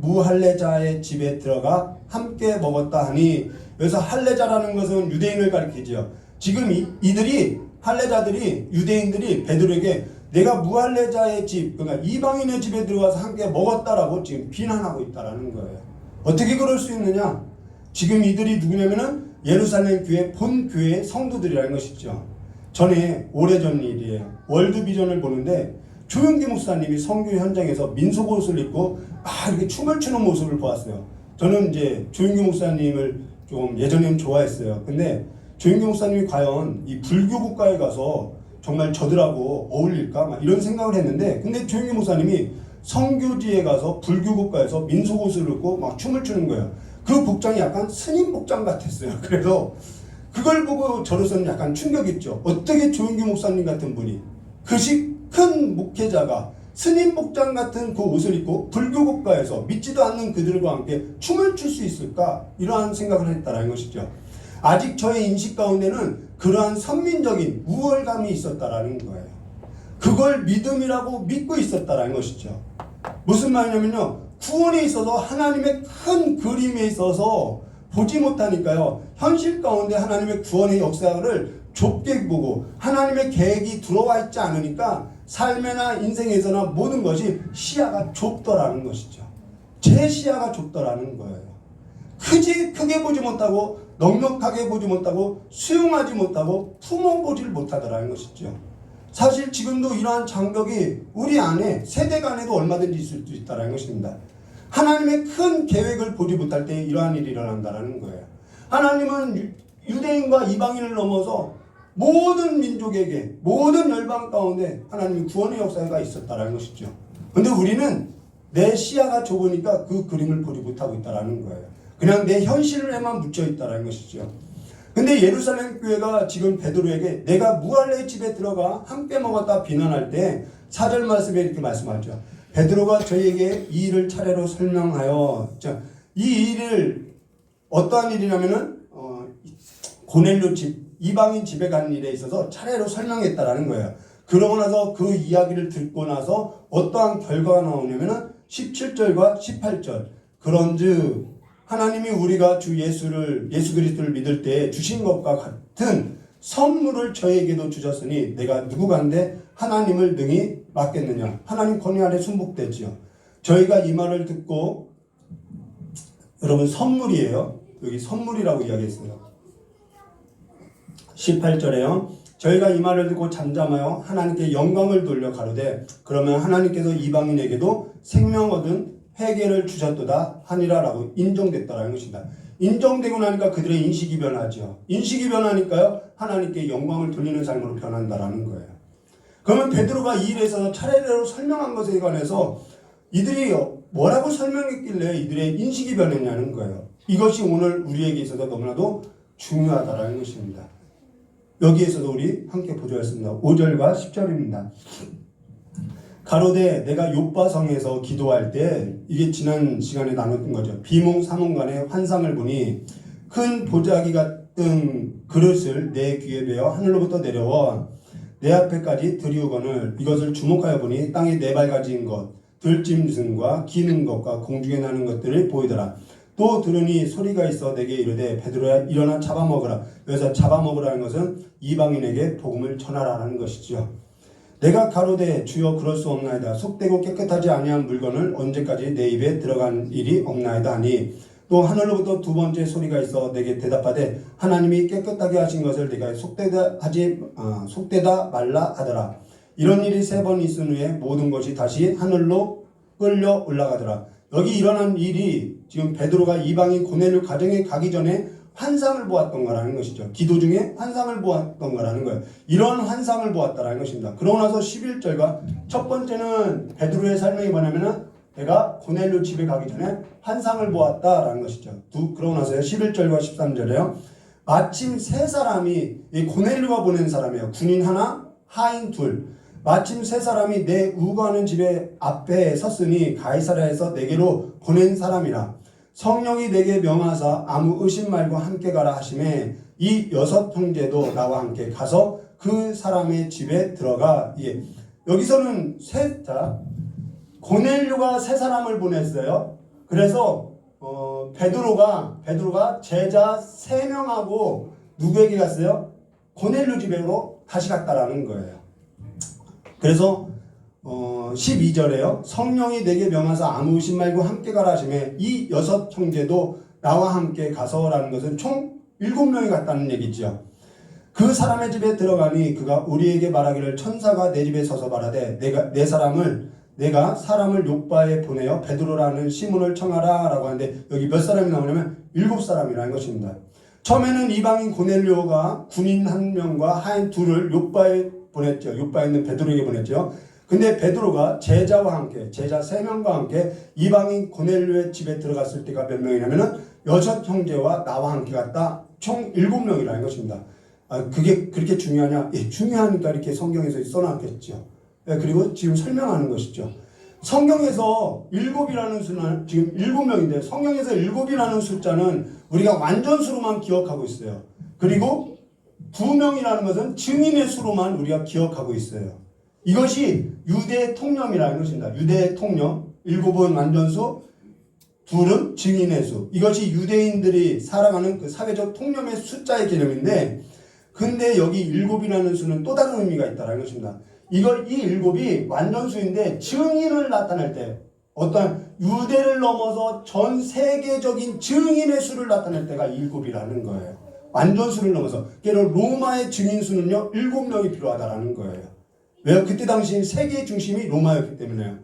무할례자의 집에 들어가 함께 먹었다 하니, 여기서 할례자라는 것은 유대인을 가리키죠. 지금 이들이 할례자들이, 유대인들이 베드로에게 내가 무할례자의 집, 그러니까 이방인의 집에 들어가서 함께 먹었다라고 지금 비난하고 있다라는 거예요. 어떻게 그럴 수 있느냐? 지금 이들이 누구냐면은 예루살렘 교회 본 교회의 성도들이라는 것이죠. 전에 오래전 일이에요. 월드비전을 보는데 조용기 목사님이 선교 현장에서 민속 옷을 입고 이렇게 춤을 추는 모습을 보았어요. 저는 이제 조용기 목사님을 좀 예전에는 좋아했어요. 근데 조용기 목사님이 과연 이 불교 국가에 가서 정말 저들하고 어울릴까? 막 이런 생각을 했는데, 근데 조용기 목사님이 선교지에 가서 불교 국가에서 민속 옷을 입고 막 춤을 추는 거예요. 그 복장이 약간 스님 복장 같았어요. 그래서 그걸 보고 저로서는 약간 충격이었죠. 어떻게 조용기 목사님 같은 분이 큰 목회자가 스님 복장 같은 그 옷을 입고 불교 국가에서 믿지도 않는 그들과 함께 춤을 출 수 있을까? 이러한 생각을 했다라는 것이죠. 아직 저의 인식 가운데는 그러한 선민적인 우월감이 있었다라는 거예요. 그걸 믿음이라고 믿고 있었다라는 것이죠. 무슨 말이냐면요, 구원에 있어서 하나님의 큰 그림에 있어서 보지 못하니까요, 현실 가운데 하나님의 구원의 역사를 좁게 보고 하나님의 계획이 들어와 있지 않으니까 삶이나 인생에서나 모든 것이 시야가 좁더라는 것이죠. 제 시야가 좁더라는 거예요. 크게 보지 못하고 넉넉하게 보지 못하고 수용하지 못하고 품어보질 못하더라는 것이죠. 사실 지금도 이러한 장벽이 우리 안에 세대 간에도 얼마든지 있을 수 있다는 것입니다. 하나님의 큰 계획을 보지 못할 때 이러한 일이 일어난다는 거예요. 하나님은 유대인과 이방인을 넘어서 모든 민족에게 모든 열방 가운데 하나님의 구원의 역사가 있었다는 것이죠. 그런데 우리는 내 시야가 좁으니까 그 그림을 보지 못하고 있다는 거예요. 그냥 내 현실에만 묻혀 있다는 것이죠. 근데 예루살렘 교회가 지금 베드로에게 내가 무할레의 집에 들어가 함께 먹었다 비난할 때 4절 말씀에 이렇게 말씀하죠. 베드로가 저희에게 이 일을 차례로 설명하여, 이 일을 어떠한 일이냐면은 고넬료 집, 이방인 집에 가는 일에 있어서 차례로 설명했다라는 거예요. 그러고 나서 그 이야기를 듣고 나서 어떠한 결과가 나오냐면은 17절과 18절. 그런즉 하나님이 우리가 주 예수 그리스도를 믿을 때 주신 것과 같은 선물을 저에게도 주셨으니 내가 누구간데 하나님을 능히 맡겠느냐. 하나님 권위 아래 순복되지요. 저희가 이 말을 듣고, 여러분 선물이에요. 여기 선물이라고 이야기했어요. 18절에요. 저희가 이 말을 듣고 잠잠하여 하나님께 영광을 돌려 가로되 그러면 하나님께서 이방인에게도 생명 얻은 회개를 주셨도다 하니라라고 인정됐다라는 것입니다. 인정되고 나니까 그들의 인식이 변하죠. 인식이 변하니까요, 하나님께 영광을 돌리는 삶으로 변한다라는 거예요. 그러면 베드로가 이 일에 있어서 차례대로 설명한 것에 관해서 이들이 뭐라고 설명했길래 이들의 인식이 변했냐는 거예요. 이것이 오늘 우리에게 있어서 너무나도 중요하다라는 것입니다. 여기에서도 우리 함께 보조했습니다. 5절과 10절입니다. 가로되 내가 요바성에서 기도할 때, 이게 지난 시간에 나눴던 거죠. 비몽사몽간의 환상을 보니 큰 보자기 같은 그릇을 내 귀에 베어 하늘로부터 내려와 내 앞에까지 들이우거늘 이것을 주목하여 보니 땅에 네 발가지인 것, 들짐승과 기는 것과 공중에 나는 것들을 보이더라. 또 들으니 소리가 있어 내게 이르되 베드로야 일어나 잡아먹으라. 여기서 잡아먹으라는 것은 이방인에게 복음을 전하라는 것이죠. 내가 가로되 주여 그럴 수 없나이다. 속되고 깨끗하지 아니한 물건을 언제까지 내 입에 들어간 일이 없나이다 하니 또 하늘로부터 두 번째 소리가 있어 내게 대답하되 하나님이 깨끗하게 하신 것을 내가 속되다 말라 하더라. 이런 일이 3번 있은 후에 모든 것이 다시 하늘로 끌려 올라가더라. 여기 일어난 일이 지금 베드로가 이방인 고넬료 가정에 가기 전에 환상을 보았던 거라는 것이죠. 기도 중에 환상을 보았던 거라는 거예요. 이런 환상을 보았다라는 것입니다. 그러고 나서 11절과 첫 번째는 베드로의 설명이 뭐냐면은 내가 고넬료 집에 가기 전에 환상을 보았다라는 것이죠. 그러고 나서요 11절과 13절에요. 마침 3사람이, 이 고넬료가 보낸 사람이에요. 군인 하나, 하인 둘. 마침 3사람이 내 우거하는 집에 앞에 섰으니 가이사랴에서 내게로 보낸 사람이라. 성령이 내게 명하사 아무 의심 말고 함께 가라 하시매 이 6 형제도 나와 함께 가서 그 사람의 집에 들어가. 예. 여기서는 고넬료가 3사람을 보냈어요. 그래서 베드로가 제자 3명하고 누구에게 갔어요? 고넬료 집으로 다시 갔다라는 거예요. 그래서 12절에요. 성령이 내게 명하사 아무 의심 말고 함께 가라 하시매 이 6 형제도 나와 함께 가서라는 것은 총 7명이 갔다는 얘기죠. 그 사람의 집에 들어가니 그가 우리에게 말하기를 천사가 내 집에 서서 말하되 내가 사람을 욥바에 보내어 베드로라는 시몬을 청하라 라고 하는데 여기 몇 사람이 나오냐면 7사람이라는 것입니다. 처음에는 이방인 고넬료가 군인 1명과 하인 2를 욥바에 보냈죠. 욥바에 있는 베드로에게 보냈죠. 근데 베드로가 제자와 함께, 제자 3명과 함께 이방인 고넬료의 집에 들어갔을 때가 몇 명이냐면은 6 형제와 나와 함께 갔다. 총 7명이라는 것입니다. 그게 그렇게 중요하냐? 예, 중요하니까 이렇게 성경에서 써놨겠죠. 예, 그리고 지금 설명하는 것이죠. 성경에서 7이라는 수는 지금 7명인데 성경에서 7이라는 숫자는 우리가 완전수로만 기억하고 있어요. 그리고 2명이라는 것은 증인의 수로만 우리가 기억하고 있어요. 이것이 유대의 통념이라는 것입니다. 유대의 통념, 7은 완전수, 2은 증인의 수. 이것이 유대인들이 살아가는 그 사회적 통념의 숫자의 개념인데, 근데 여기 7이라는 수는 또 다른 의미가 있다는 것입니다. 이 7이 완전수인데 증인을 나타낼 때, 어떤 유대를 넘어서 전 세계적인 증인의 수를 나타낼 때가 7이라는 거예요. 완전수를 넘어서. 그래서 로마의 증인수는요 7명이 필요하다라는 거예요. 왜요? 그때 당시 세계의 중심이 로마였기 때문에요.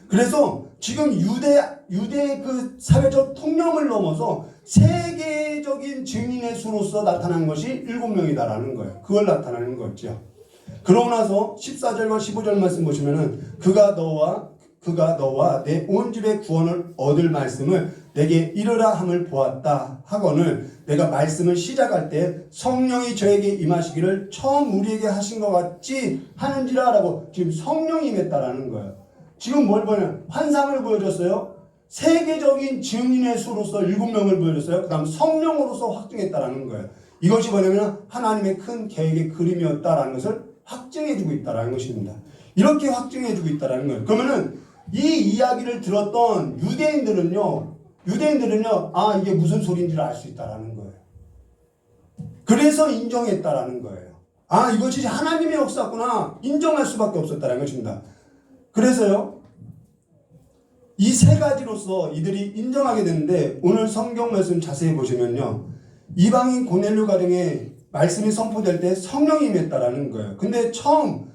그래서 지금 유대의 그 사회적 통념을 넘어서 세계적인 증인의 수로서 나타난 것이 7명이다라는 거예요. 그걸 나타내는 거죠. 그러고 나서 14절과 15절 말씀 보시면은 그가 너와 내 온 집의 구원을 얻을 말씀을 내게 이르라 함을 보았다 하거늘 내가 말씀을 시작할 때 성령이 저에게 임하시기를 처음 우리에게 하신 것 같이 하는지라 라고 지금 성령이 임했다라는 거예요. 지금 뭘 보냐? 환상을 보여줬어요. 세계적인 증인의 수로서 7명을 보여줬어요. 그 다음 성령으로서 확증했다라는 거예요. 이것이 뭐냐면 하나님의 큰 계획의 그림이었다라는 것을 확증해주고 있다라는 것입니다. 이렇게 확증해주고 있다라는 거예요. 그러면은 이 이야기를 들었던 유대인들은요, 아, 이게 무슨 소리인지를 알 수 있다라는 거예요. 그래서 인정했다라는 거예요. 아, 이것이 하나님의 역사구나. 인정할 수밖에 없었다라는 것입니다. 그래서요, 이 세 가지로서 이들이 인정하게 되는데, 오늘 성경 말씀 자세히 보시면요, 이방인 고넬료 가정에 말씀이 선포될 때 성령이 임했다라는 거예요. 근데 처음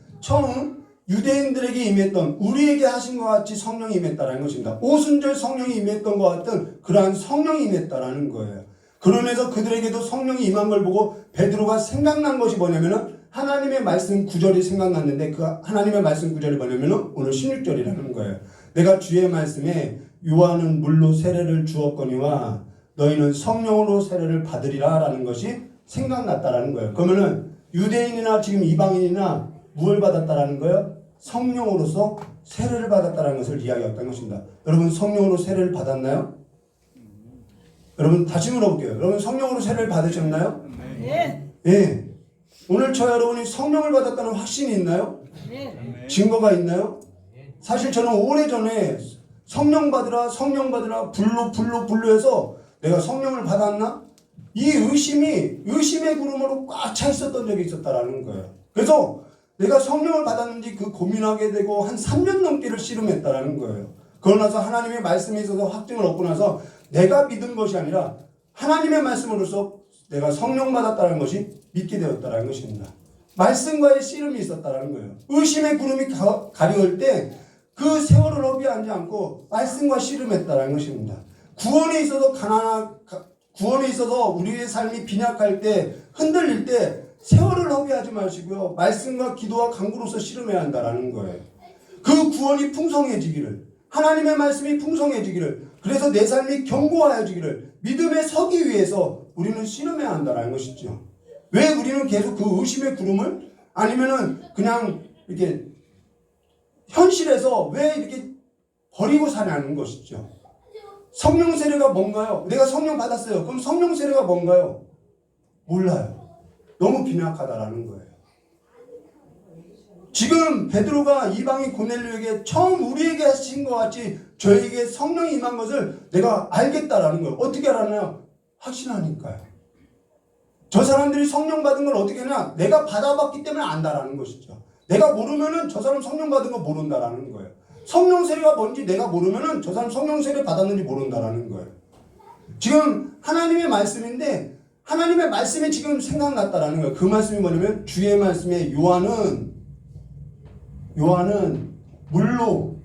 유대인들에게 임했던, 우리에게 하신 것 같이 성령이 임했다라는 것입니다. 오순절 성령이 임했던 것 같은 그러한 성령이 임했다라는 거예요. 그러면서 그들에게도 성령이 임한 걸 보고 베드로가 생각난 것이 뭐냐면은 하나님의 말씀 구절이 생각났는데, 그 하나님의 말씀 구절이 뭐냐면은 오늘 16절이라는 거예요. 내가 주의 말씀에 요한은 물로 세례를 주었거니와 너희는 성령으로 세례를 받으리라 라는 것이 생각났다라는 거예요. 그러면은 유대인이나 지금 이방인이나 무엇을 받았다라는 거예요? 성령으로서 세례를 받았다라는 것을 이야기했던 것입니다. 여러분 성령으로 세례를 받았나요? 여러분 다시 물어볼게요. 여러분 성령으로 세례를 받으셨나요? 네. 예. 오늘 저 여러분이 성령을 받았다는 확신이 있나요? 네. 증거가 있나요? 사실 저는 오래전에 성령 받으라 불로 해서 내가 성령을 받았나? 이 의심의 구름으로 꽉 차 있었던 적이 있었다라는 거예요. 그래서 내가 성령을 받았는지 그 고민하게 되고 한 3년 넘게를 씨름했다라는 거예요. 그러고 나서 하나님의 말씀에 있어서 확증을 얻고 나서 내가 믿은 것이 아니라 하나님의 말씀으로서 내가 성령 받았다는 것이 믿게 되었다는 것입니다. 말씀과의 씨름이 있었다는 거예요. 의심의 구름이 가려울 때 그 세월을 허비하지 않고 말씀과 씨름했다는 것입니다. 구원에 있어서 우리의 삶이 빈약할 때, 흔들릴 때 세월을 허비하지 마시고요. 말씀과 기도와 간구로서 씨름해야 한다는 거예요. 그 구원이 풍성해지기를, 하나님의 말씀이 풍성해지기를, 그래서 내 삶이 견고하여지기를 믿음에 서기 위해서 우리는 씨름해야 한다는 것이죠. 왜 우리는 계속 그 의심의 구름을, 아니면은 그냥 이렇게 현실에서 왜 이렇게 버리고 사냐는 것이죠. 성령 세례가 뭔가요? 내가 성령 받았어요. 그럼 성령 세례가 뭔가요? 몰라요. 너무 빈약하다라는 거예요. 지금 베드로가 이방인 고넬료에게 처음 우리에게 하신 것 같이 저에게 성령이 임한 것을 내가 알겠다라는 거예요. 어떻게 알았나요? 확신하니까요. 저 사람들이 성령 받은 걸 어떻게 하냐? 내가 받아봤기 때문에 안다라는 것이죠. 내가 모르면은 저 사람 성령 받은 거 모른다라는 거예요. 성령 세례가 뭔지 내가 모르면은 저 사람 성령 세례 받았는지 모른다라는 거예요. 지금 하나님의 말씀인데 하나님의 말씀이 지금 생각났다라는 거예요. 그 말씀이 뭐냐면 주의 말씀에 요한은 물로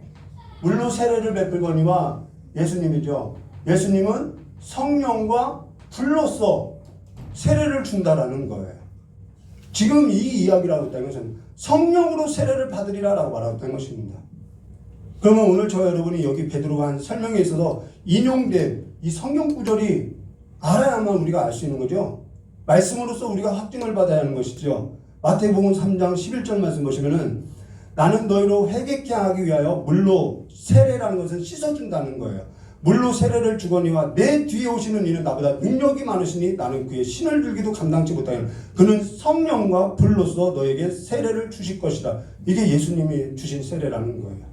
세례를 베풀거니와 예수님이죠. 예수님은 성령과 불로써 세례를 준다라는 거예요. 지금 이 이야기라고 했다는 것은 성령으로 세례를 받으리라라고 말하고 있다는 것입니다. 그러면 오늘 저 여러분이 여기 베드로가 한 설명에 있어서 인용된 이 성경 구절이 알아야만 우리가 알 수 있는 거죠. 말씀으로써 우리가 확증을 받아야 하는 것이죠. 마태복음 3장 11절 말씀 보시면은 나는 너희로 회개케 하기 위하여 물로 세례라는 것은 씻어준다는 거예요. 물로 세례를 주거니와 내 뒤에 오시는 이는 나보다 능력이 많으시니 나는 그의 신을 들기도 감당치 못하여 그는 성령과 불로써 너에게 세례를 주실 것이다. 이게 예수님이 주신 세례라는 거예요.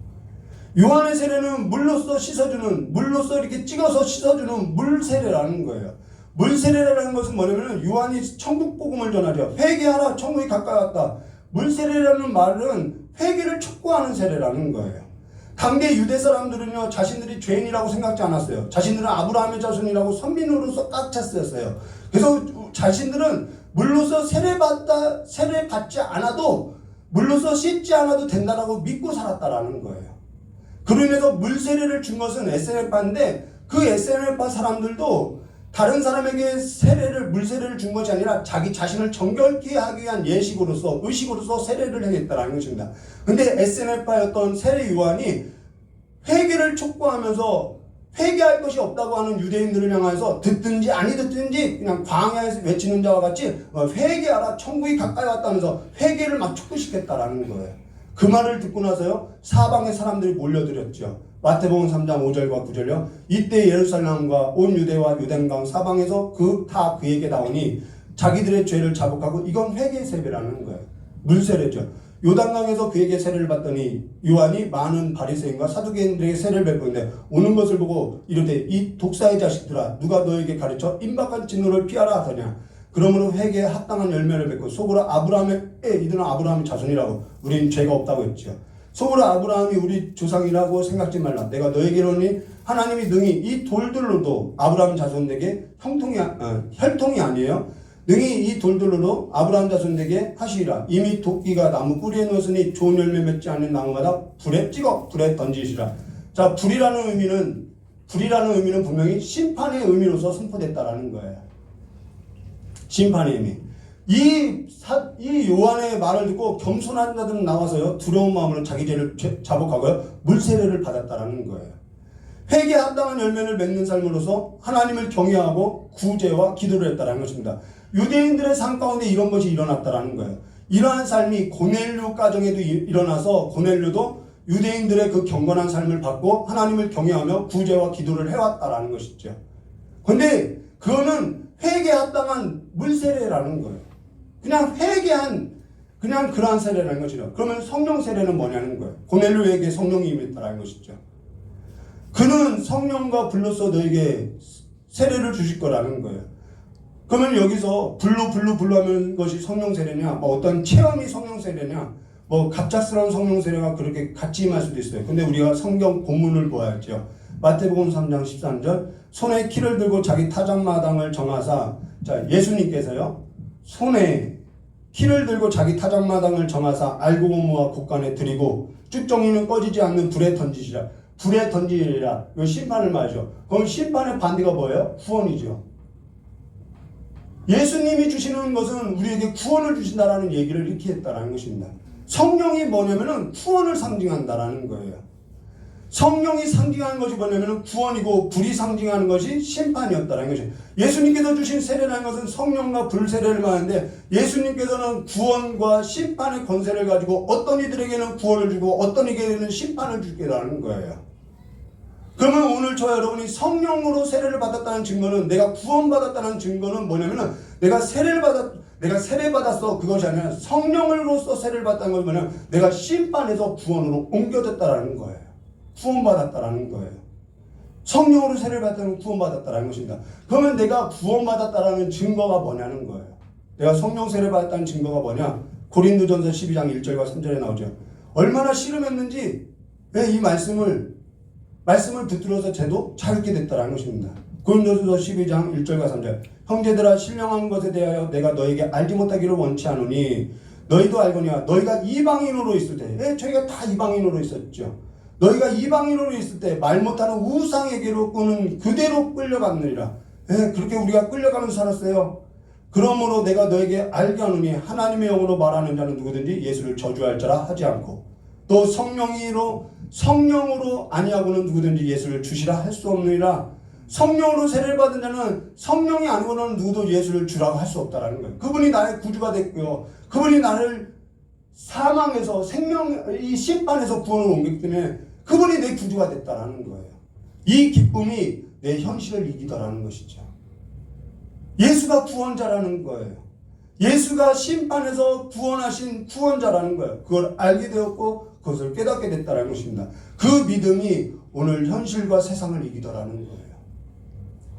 요한의 세례는 물로써 씻어주는, 물로써 이렇게 찍어서 씻어주는 물 세례라는 거예요. 물 세례라는 것은 뭐냐면 요한이 천국 복음을 전하죠. 회개하라, 천국이 가까이 왔다. 물 세례라는 말은 회개를 촉구하는 세례라는 거예요. 당대 유대 사람들은요, 자신들이 죄인이라고 생각지 않았어요. 자신들은 아브라함의 자손이라고 선민으로서 꽉 찼었어요. 그래서 자신들은 물로서 세례받지 않아도, 물로서 씻지 않아도 된다라고 믿고 살았다라는 거예요. 그로 인해서 물 세례를 준 것은 에스겔파인데, 그 에스겔파 사람들도 다른 사람에게 물 세례를 준 것이 아니라 자기 자신을 정결케 하기 위한 예식으로서, 의식으로서 세례를 하겠다라는 것입니다. 근데 에스겔파였던 세례 요한이 회개를 촉구하면서 회개할 것이 없다고 하는 유대인들을 향해서 듣든지 아니 듣든지 그냥 광야에서 외치는 자와 같이 회개하라, 천국이 가까이 왔다면서 회개를 막 촉구시켰다라는 거예요. 그 말을 듣고 나서요, 사방의 사람들이 몰려들었죠. 마태복음 3장 5절과 9절요. 이때 예루살렘과 온 유대와 요단강 사방에서 다 그에게 나오니 자기들의 죄를 자복하고 이건 회개 세배라는 거예요. 물세례죠. 요단강에서 그에게 세례를 받더니 요한이 많은 바리새인과 사두개인들에게 세례를 베푸는데 오는 것을 보고 이르되 이 독사의 자식들아 누가 너에게 가르쳐 임박한 진노를 피하라 하더냐. 그러므로 회개에 합당한 열매를 맺고 속으로 이들은 아브라함의 자손이라고 우리는 죄가 없다고 했죠. 속으로 아브라함이 우리 조상이라고 생각지 말라. 내가 너에게 이르노니 하나님이 능히 이 돌들로도 아브라함 자손에게 혈통이 아니에요. 능히 이 돌들로도 아브라함 자손에게 하시리라. 이미 도끼가 나무 뿌리에 넣었으니 좋은 열매 맺지 않는 나무마다 불에 던지시라. 자, 불이라는 의미는 분명히 심판의 의미로서 선포됐다라는 거예요. 심판의 의미. 이 요한의 말을 듣고 겸손한 자들은 나와서요, 두려운 마음으로 자기 죄를 자복하고요, 물세례를 받았다라는 거예요. 회개에 합당한 열매를 맺는 삶으로서 하나님을 경외하고 구제와 기도를 했다라는 것입니다. 유대인들의 삶 가운데 이런 것이 일어났다라는 거예요. 이러한 삶이 고넬료 가정에도 일어나서 고넬료도 유대인들의 그 경건한 삶을 받고 하나님을 경외하며 구제와 기도를 해왔다라는 것이죠. 근데 그거는 회개에 합당한 물세례라는 거예요. 그냥 그냥 그러한 세례라는 것이죠. 그러면 성령 세례는 뭐냐는 거예요. 고넬료에게 성령이 임했다라는 것이죠. 그는 성령과 불로써 너에게 세례를 주실 거라는 거예요. 그러면 여기서 불로 하는 것이 성령 세례냐, 어떤 체험이 성령 세례냐, 갑작스러운 성령 세례가 그렇게 같이 임할 수도 있어요. 근데 우리가 성경 본문을 보아야죠. 마태복음 3장 13절, 손에 키를 들고 자기 타작마당을 정하사, 자, 예수님께서요, 손에 키를 들고 자기 타작마당을 정하사 알고고무와 곳간에 들이고 쭉정이는 꺼지지 않는 불에 던지시라. 불에 던지리라. 이거 심판을 말이죠. 그럼 심판의 반대가 뭐예요? 구원이죠. 예수님이 주시는 것은 우리에게 구원을 주신다라는 얘기를 이렇게 했다라는 것입니다. 성령이 뭐냐면은 구원을 상징한다라는 거예요. 성령이 상징하는 것이 뭐냐면 구원이고 불이 상징하는 것이 심판이었다는 것이에요. 예수님께서 주신 세례라는 것은 성령과 불 세례를 말하는데 예수님께서는 구원과 심판의 권세를 가지고 어떤 이들에게는 구원을 주고 어떤 이들에게는 심판을 주겠다는 거예요. 그러면 오늘 저와 여러분이 성령으로 세례를 받았다는 증거는, 내가 구원받았다는 증거는 뭐냐면 내가 세례받았어 그것이 아니라 성령으로서 세례를 받았다는 것이 뭐냐면 내가 심판에서 구원으로 옮겨졌다는 거예요. 구원받았다라는 거예요. 성령으로 세례를 받았다는 구원받았다라는 것입니다. 그러면 내가 구원받았다라는 증거가 뭐냐는 거예요. 내가 성령 세례를 받았다는 증거가 뭐냐? 고린도전서 12장 1절과 3절에 나오죠. 얼마나 씨름했는지 왜 이 말씀을 붙들어서 쟤도 자유케 됐다라는 것입니다. 고린도전서 12장 1절과 3절. 형제들아, 신령한 것에 대하여 내가 너에게 알지 못하기를 원치 않으니 너희도 알거니와 너희가 이방인으로 있을 때, 저희가 다 이방인으로 있었죠. 너희가 이방인으로 있을 때 말 못하는 우상에게로 끄는 그대로 끌려갔느니라. 그렇게 우리가 끌려가면서 살았어요. 그러므로 내가 너에게 알게 하노니 하나님의 영으로 말하는 자는 누구든지 예수를 저주할 자라 하지 않고 또 성령으로 아니하고는 누구든지 예수를 주시라 할 수 없느니라. 성령으로 세례를 받은 자는 성령이 아니고는 누구도 예수를 주라고 할 수 없다라는 거예요. 그분이 나의 구주가 됐고요. 그분이 나를 사망에서 이 심판에서 구원을 옮겼기 때문에 그분이 내 구주가 됐다라는 거예요. 이 기쁨이 내 현실을 이기더라는 것이죠. 예수가 구원자라는 거예요. 예수가 심판에서 구원하신 구원자라는 거예요. 그걸 알게 되었고 그것을 깨닫게 됐다는 것입니다. 그 믿음이 오늘 현실과 세상을 이기더라는 거예요.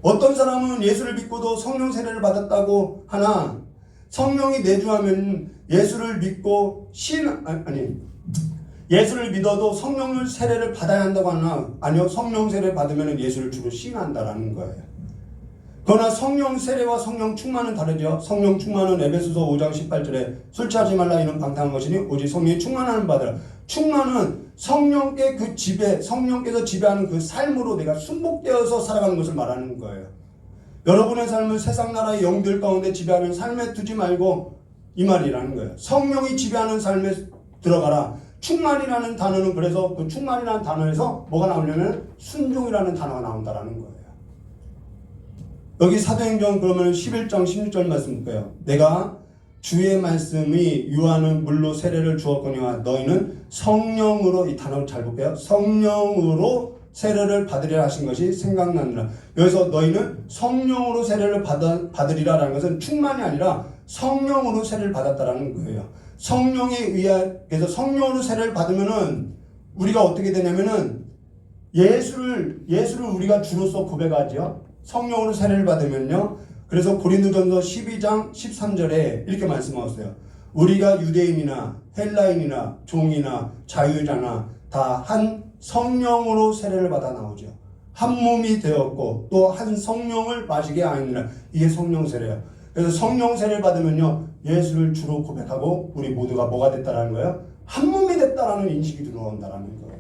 어떤 사람은 예수를 믿고도 성령 세례를 받았다고 하나 성령이 내주하면 예수를 믿고 예수를 믿어도 성령을 세례를 받아야 한다고 하나 아니요 성령 세례를 받으면 예수를 주로 시인한다라는 거예요. 그러나 성령 세례와 성령 충만은 다르죠. 성령 충만은 에베소서 5장 18절에 술 취하지 말라 이는 방탕한 것이니 오직 성령이 충만하는 바더라. 충만은 성령께 그 지배, 성령께서 지배하는 그 삶으로 내가 순복되어서 살아가는 것을 말하는 거예요. 여러분의 삶을 세상 나라의 영들 가운데 지배하는 삶에 두지 말고 이 말이라는 거예요. 성령이 지배하는 삶에 들어가라. 충만이라는 단어는 그래서 그 충만이라는 단어에서 뭐가 나오냐면 순종이라는 단어가 나온다라는 거예요. 여기 사도행전 그러면 11장 16절 말씀 볼까요? 내가 주의 말씀이 유하는 물로 세례를 주었거니와 너희는 성령으로 이 단어를 잘 볼게요. 성령으로 세례를 받으리라 하신 것이 생각나느라. 여기서 너희는 성령으로 세례를 받으리라라는 것은 충만이 아니라 성령으로 세례를 받았다라는 거예요. 성령에 의해서 성령으로 세례를 받으면은 우리가 어떻게 되냐면은 예수를 우리가 주로서 고백하죠. 성령으로 세례를 받으면요. 그래서 고린도전서 12장 13절에 이렇게 말씀하셨어요. 우리가 유대인이나 헬라인이나 종이나 자유자나 다 한 성령으로 세례를 받아 나오죠. 한 몸이 되었고 또 한 성령을 마시게 하느니라. 이게 성령 세례예요. 그래서 성령 세례를 받으면요. 예수를 주로 고백하고 우리 모두가 뭐가 됐다라는 거예요? 한 몸이 됐다라는 인식이 들어온다라는 거예요.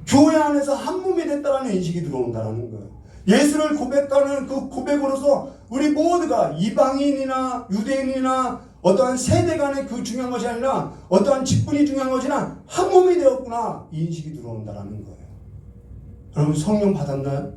교회 안에서 한 몸이 됐다라는 인식이 들어온다라는 거예요. 예수를 고백하는 그 고백으로서 우리 모두가 이방인이나 유대인이나 어떠한 세대 간의 그 중요한 것이 아니라 어떠한 직분이 중요한 것이 아니라 한 몸이 되었구나 이 인식이 들어온다라는 거예요. 여러분 성령 받았나요?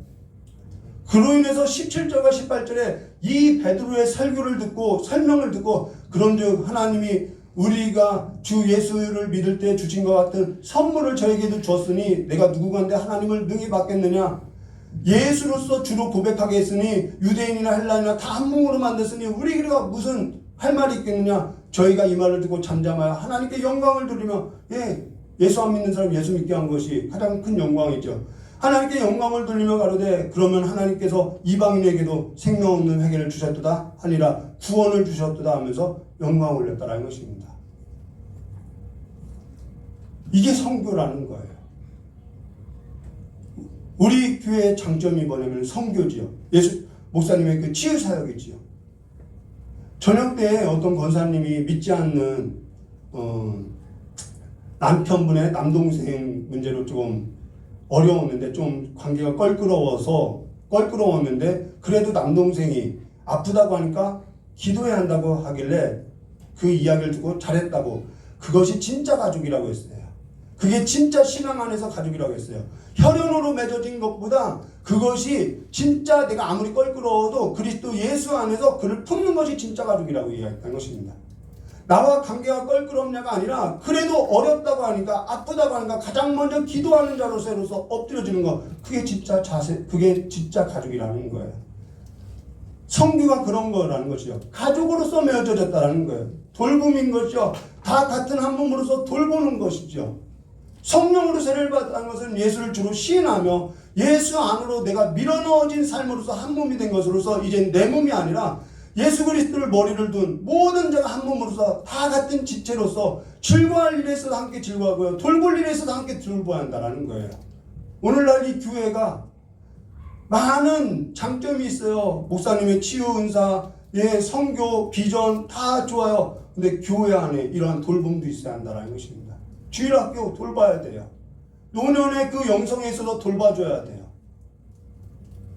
그로 인해서 17절과 18절에 이 베드로의 설교를 듣고 설명을 듣고 그런즉 하나님이 우리가 주 예수를 믿을 때 주신 것 같은 선물을 저에게도 주었으니 내가 누구간데 하나님을 능히 받겠느냐. 예수로서 주로 고백하게 했으니 유대인이나 헬라인이나 다 한 몸으로 만들었으니 우리가 무슨 할 말이 있겠느냐. 저희가 이 말을 듣고 잠잠하여 하나님께 영광을 돌리며 예수 안 믿는 사람 예수 믿게 한 것이 가장 큰 영광이죠. 하나님께 영광을 돌리며 가로되 그러면 하나님께서 이방인에게도 생명 없는 회개를 주셨도다 아니라 구원을 주셨도다 하면서 영광을 올렸다라는 것입니다. 이게 선교라는 거예요. 우리 교회의 장점이 뭐냐면 선교지요. 예수 목사님의 그 치유 사역이지요. 저녁 때 어떤 권사님이 믿지 않는 남편분의 남동생 문제로 조금 어려웠는데 좀 관계가 껄끄러웠는데 그래도 남동생이 아프다고 하니까 기도해야 한다고 하길래 그 이야기를 듣고 잘했다고. 그것이 진짜 가족이라고 했어요. 그게 진짜 신앙 안에서 가족이라고 했어요. 혈연으로 맺어진 것보다 그것이 진짜 내가 아무리 껄끄러워도 그리스도 예수 안에서 그를 품는 것이 진짜 가족이라고 이야기했던 것입니다. 나와 관계가 껄끄럽냐가 아니라 그래도 어렵다고 하니까 아프다고 하니까 가장 먼저 기도하는 자로서 엎드려지는 것, 그게 진짜 자세, 그게 진짜 가족이라는 거예요. 성교가 그런 거라는 것이죠. 가족으로서 맺어졌다는 거예요. 돌봄인 것이죠. 다 같은 한 몸으로서 돌보는 것이죠. 성령으로 세례를 받은 것은 예수를 주로 시인하며 예수 안으로 내가 밀어넣어진 삶으로서 한 몸이 된 것으로서 이제 내 몸이 아니라 예수 그리스도를 머리를 둔 모든 자가 한 몸으로서 다 같은 지체로서 즐거워할 일에 있어서 함께 즐거워하고요. 돌볼 일에 있어서 함께 돌보아야 한다는 거예요. 오늘날 이 교회가 많은 장점이 있어요. 목사님의 치유 은사, 선교, 비전 다 좋아요. 근데 교회 안에 이러한 돌봄도 있어야 한다는 것입니다. 주일학교 돌봐야 돼요. 노년의 그 영성에 있어서 돌봐줘야 돼요.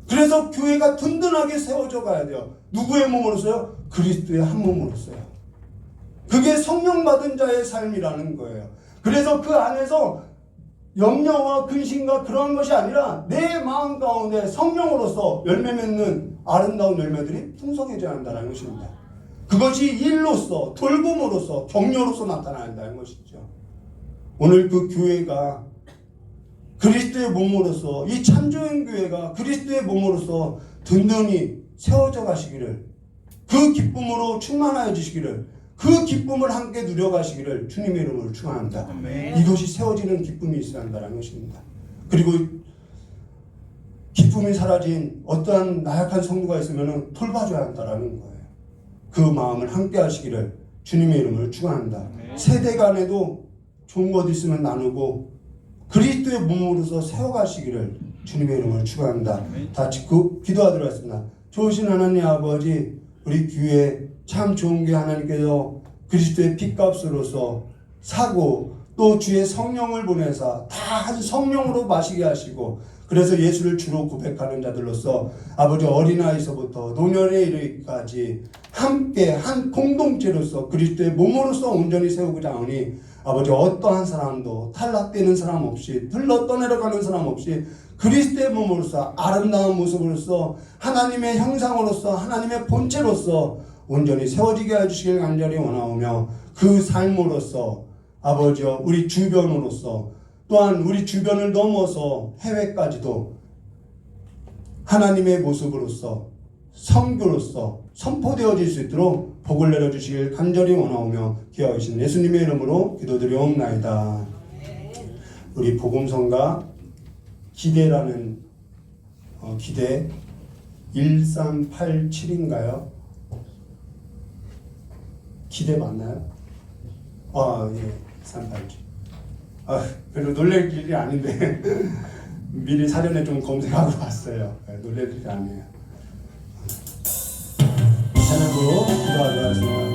그래서 교회가 든든하게 세워져 가야 돼요. 누구의 몸으로서요? 그리스도의 한 몸으로서요. 그게 성령 받은 자의 삶이라는 거예요. 그래서 그 안에서 염려와 근심과 그런 것이 아니라 내 마음 가운데 성령으로서 열매 맺는 아름다운 열매들이 풍성해져야 한다는 것입니다. 그것이 일로서, 돌봄으로서, 격려로서 나타난다는 것이죠. 오늘 그 교회가 그리스도의 몸으로서, 이 참조연 교회가 그리스도의 몸으로서 든든히 세워져 가시기를, 그 기쁨으로 충만하여 주시기를, 그 기쁨을 함께 누려가시기를 주님의 이름으로 축원합니다. 이것이 세워지는 기쁨이 있어야 한다는 것입니다. 그리고 기쁨이 사라진 어떠한 나약한 성도가 있으면 돌봐줘야 한다는 거예요. 그 마음을 함께 하시기를 주님의 이름으로 축원합니다. 세대 간에도 좋은 것 있으면 나누고 그리스도의 몸으로서 세워가시기를 주님의 이름으로 축원합니다. 다 기도하도록 하겠습니다. 좋으신 하나님 아버지, 우리 교회 참 좋은 게 하나님께서 그리스도의 핏값으로서 사고 또 주의 성령을 보내사 다 한 성령으로 마시게 하시고, 그래서 예수를 주로 고백하는 자들로서 아버지 어린아이서부터 노년에 이르기까지 함께 한 공동체로서 그리스도의 몸으로서 온전히 세우고자 하니 아버지 어떠한 사람도 탈락되는 사람 없이 들러 떠내려가는 사람 없이 그리스도의 몸으로서 아름다운 모습으로서 하나님의 형상으로서 하나님의 본체로서 온전히 세워지게 해주시길 간절히 원하오며, 그 삶으로서 아버지여 우리 주변으로서 또한 우리 주변을 넘어서 해외까지도 하나님의 모습으로서 성교로서 선포되어질 수 있도록 복을 내려주시길 간절히 원하오며 기하오신 예수님의 이름으로 기도드리옵나이다. 우리 복음성가 기대라는 기대 1387인가요? 기대 맞나요? 예, 1387. 별로 놀랄 일이 아닌데 미리 사전에 좀 검색하고 왔어요. 놀랄 일이 아니에요. 찬양으로 기도하도록 하겠습니다.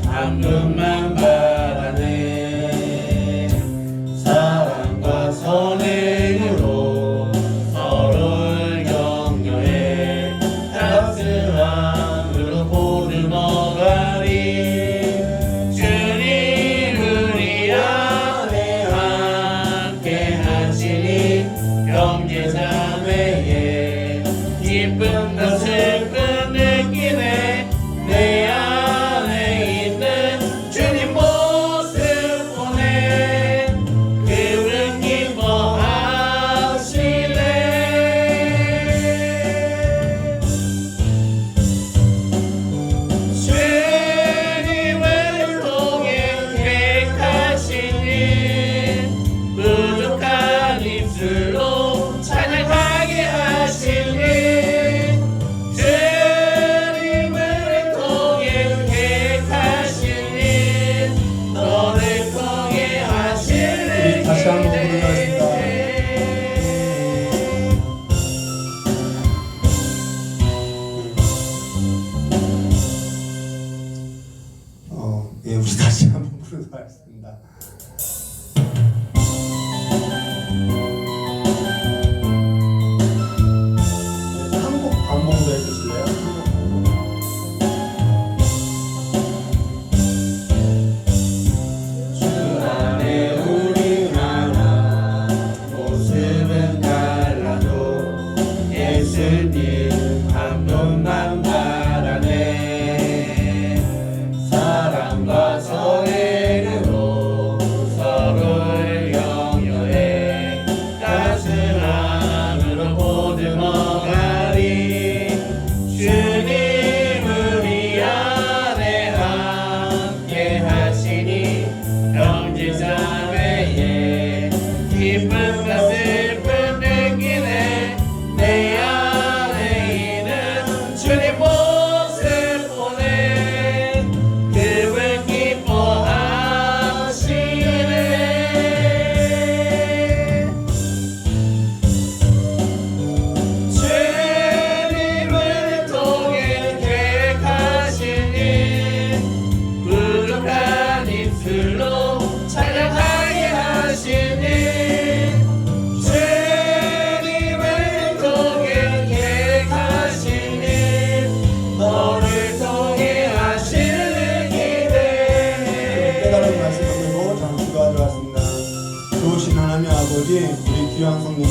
방금만 바라네. 사랑과 선행으로 서로를 격려해 귀한 성도님들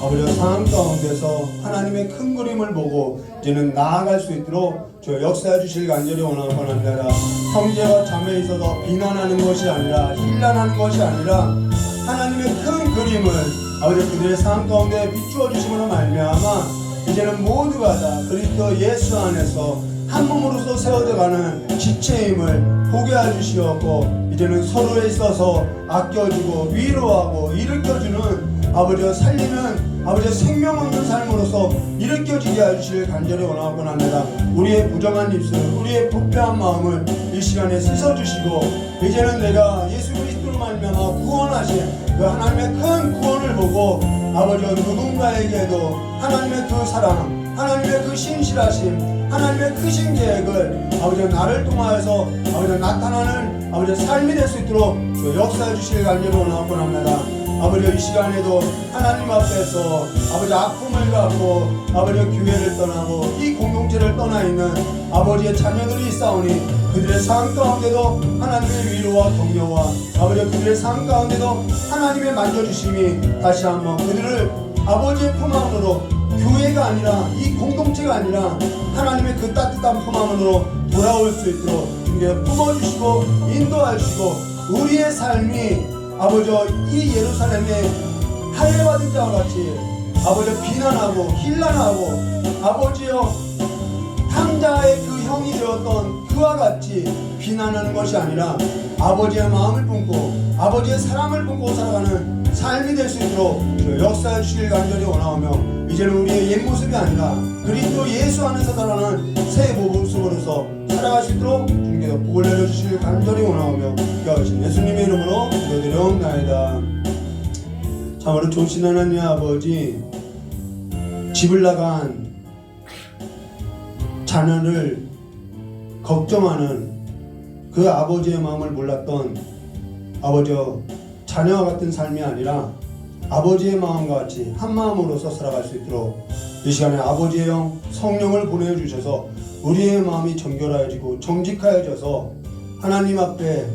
아버지 상황 가운데서 하나님의 큰 그림을 보고 이제는 나아갈 수 있도록 저 역사해 주실 간절히 원합니다. 형제와 자매에 있어서 비난하는 것이 아니라 힐난하는 것이 아니라 하나님의 큰 그림을 아버지 그들의 삶 가운데 비추어 주심으로 말미암아 이제는 모두가 다 그리스도 예수 안에서 한 몸으로서 세워져가는 지체임을 보게 해주시었고 이제는 서로에 있어서 아껴주고 위로하고 일으켜주는 아버지와 살리는 아버지의 생명 없는 삶으로서 일으켜지게 해주실 간절히 원하곤 합니다. 우리의 부정한 입술 우리의 부패한 마음을 이 시간에 씻어주시고 이제는 내가 예수 그리스도로 말미암아 구원하신 그 하나님의 큰 구원을 보고 아버지와 누군가에게도 하나님의 그 사랑 하나님의 그 신실하심 하나님의 크신 계획을 아버지 나를 통하여서 아버지 나타나는 아버지 삶이 될 수 있도록 역사해 주실 간절히 원하곤 합니다. 아버지 이 시간에도 하나님 앞에서 아버지 아픔을 갖고 아버지 교회를 떠나고 이 공동체를 떠나 있는 아버지의 자녀들이 있사오니 그들의 삶 가운데도 하나님의 위로와 격려와 아버지 그들의 삶 가운데도 하나님의 만져주심이 다시 한번 그들을 아버지의 품 안으로 교회가 아니라 이 공동체가 아니라 하나님의 그 따뜻한 품 안으로 돌아올 수 있도록 주님께 품어주시고 인도하시고 우리의 삶이 아버지 이 예루살렘에 할례받은 자와 같이 아버지 비난하고 힐난하고 아버지여 탕자의 그 형이 되었던 그와 같이 비난하는 것이 아니라 아버지의 마음을 품고 아버지의 사랑을 품고 살아가는 삶이 될 수 있도록 역사해 주시길 간절히 원하오며 이제는 우리의 옛 모습이 아니라 그리스도 예수 안에서 살아가는 새 모습으로서 살아갈 수 있도록 주님께서 복을 내려주시길 간절히 원하오며 기도하신 예수님의 이름으로 기도드려옵나이다. 참으로 좋으신 하나님 아버지 집을 나간 자녀를 걱정하는 그 아버지의 마음을 몰랐던 아버지여 자녀와 같은 삶이 아니라 아버지의 마음과 같이 한 마음으로서 살아갈 수 있도록 이 시간에 아버지의 영 성령을 보내주셔서 우리의 마음이 정결하여지고 정직하여져서 하나님 앞에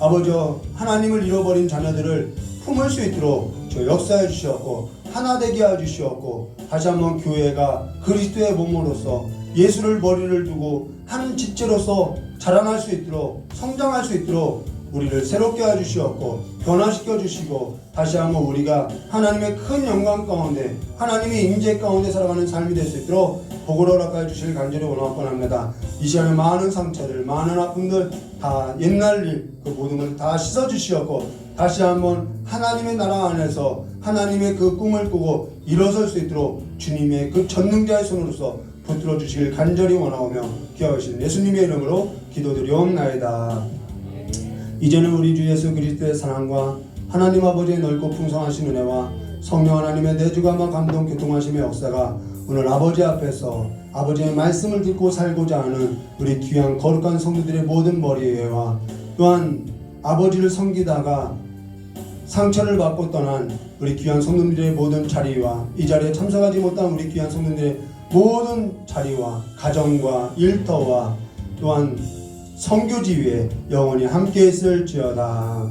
아버지여 하나님을 잃어버린 자녀들을 품을 수 있도록 저 역사해 주시었고 하나 되게 해 주시었고 다시 한번 교회가 그리스도의 몸으로서 예수를 머리를 두고 한 지체로서 자라날 수 있도록 성장할 수 있도록 우리를 새롭게 해주시었고 변화시켜 주시고 다시 한번 우리가 하나님의 큰 영광 가운데 하나님의 임재 가운데 살아가는 삶이 될 수 있도록 복을 허락해 주실 간절히 원하곤 합니다. 이 시간에 많은 상처들 많은 아픔들 다 옛날 일 그 모든 것을 다 씻어 주시었고 다시 한번 하나님의 나라 안에서 하나님의 그 꿈을 꾸고 일어설 수 있도록 주님의 그 전능자의 손으로서 붙들어 주시길 간절히 원하오며 기도하신 예수님의 이름으로 기도드리옵나이다. 이제는 우리 주 예수 그리스도의 사랑과 하나님 아버지의 넓고 풍성하신 은혜와 성령 하나님의 내주감과 감동 교통하심의 역사가 오늘 아버지 앞에서 아버지의 말씀을 듣고 살고자 하는 우리 귀한 거룩한 성도들의 모든 머리에와 또한 아버지를 섬기다가 상처를 받고 떠난 우리 귀한 성도들의 모든 자리와 이 자리에 참석하지 못한 우리 귀한 성도들의 모든 자리와 가정과 일터와 또한 선교지 위에 영원히 함께 있을지어다.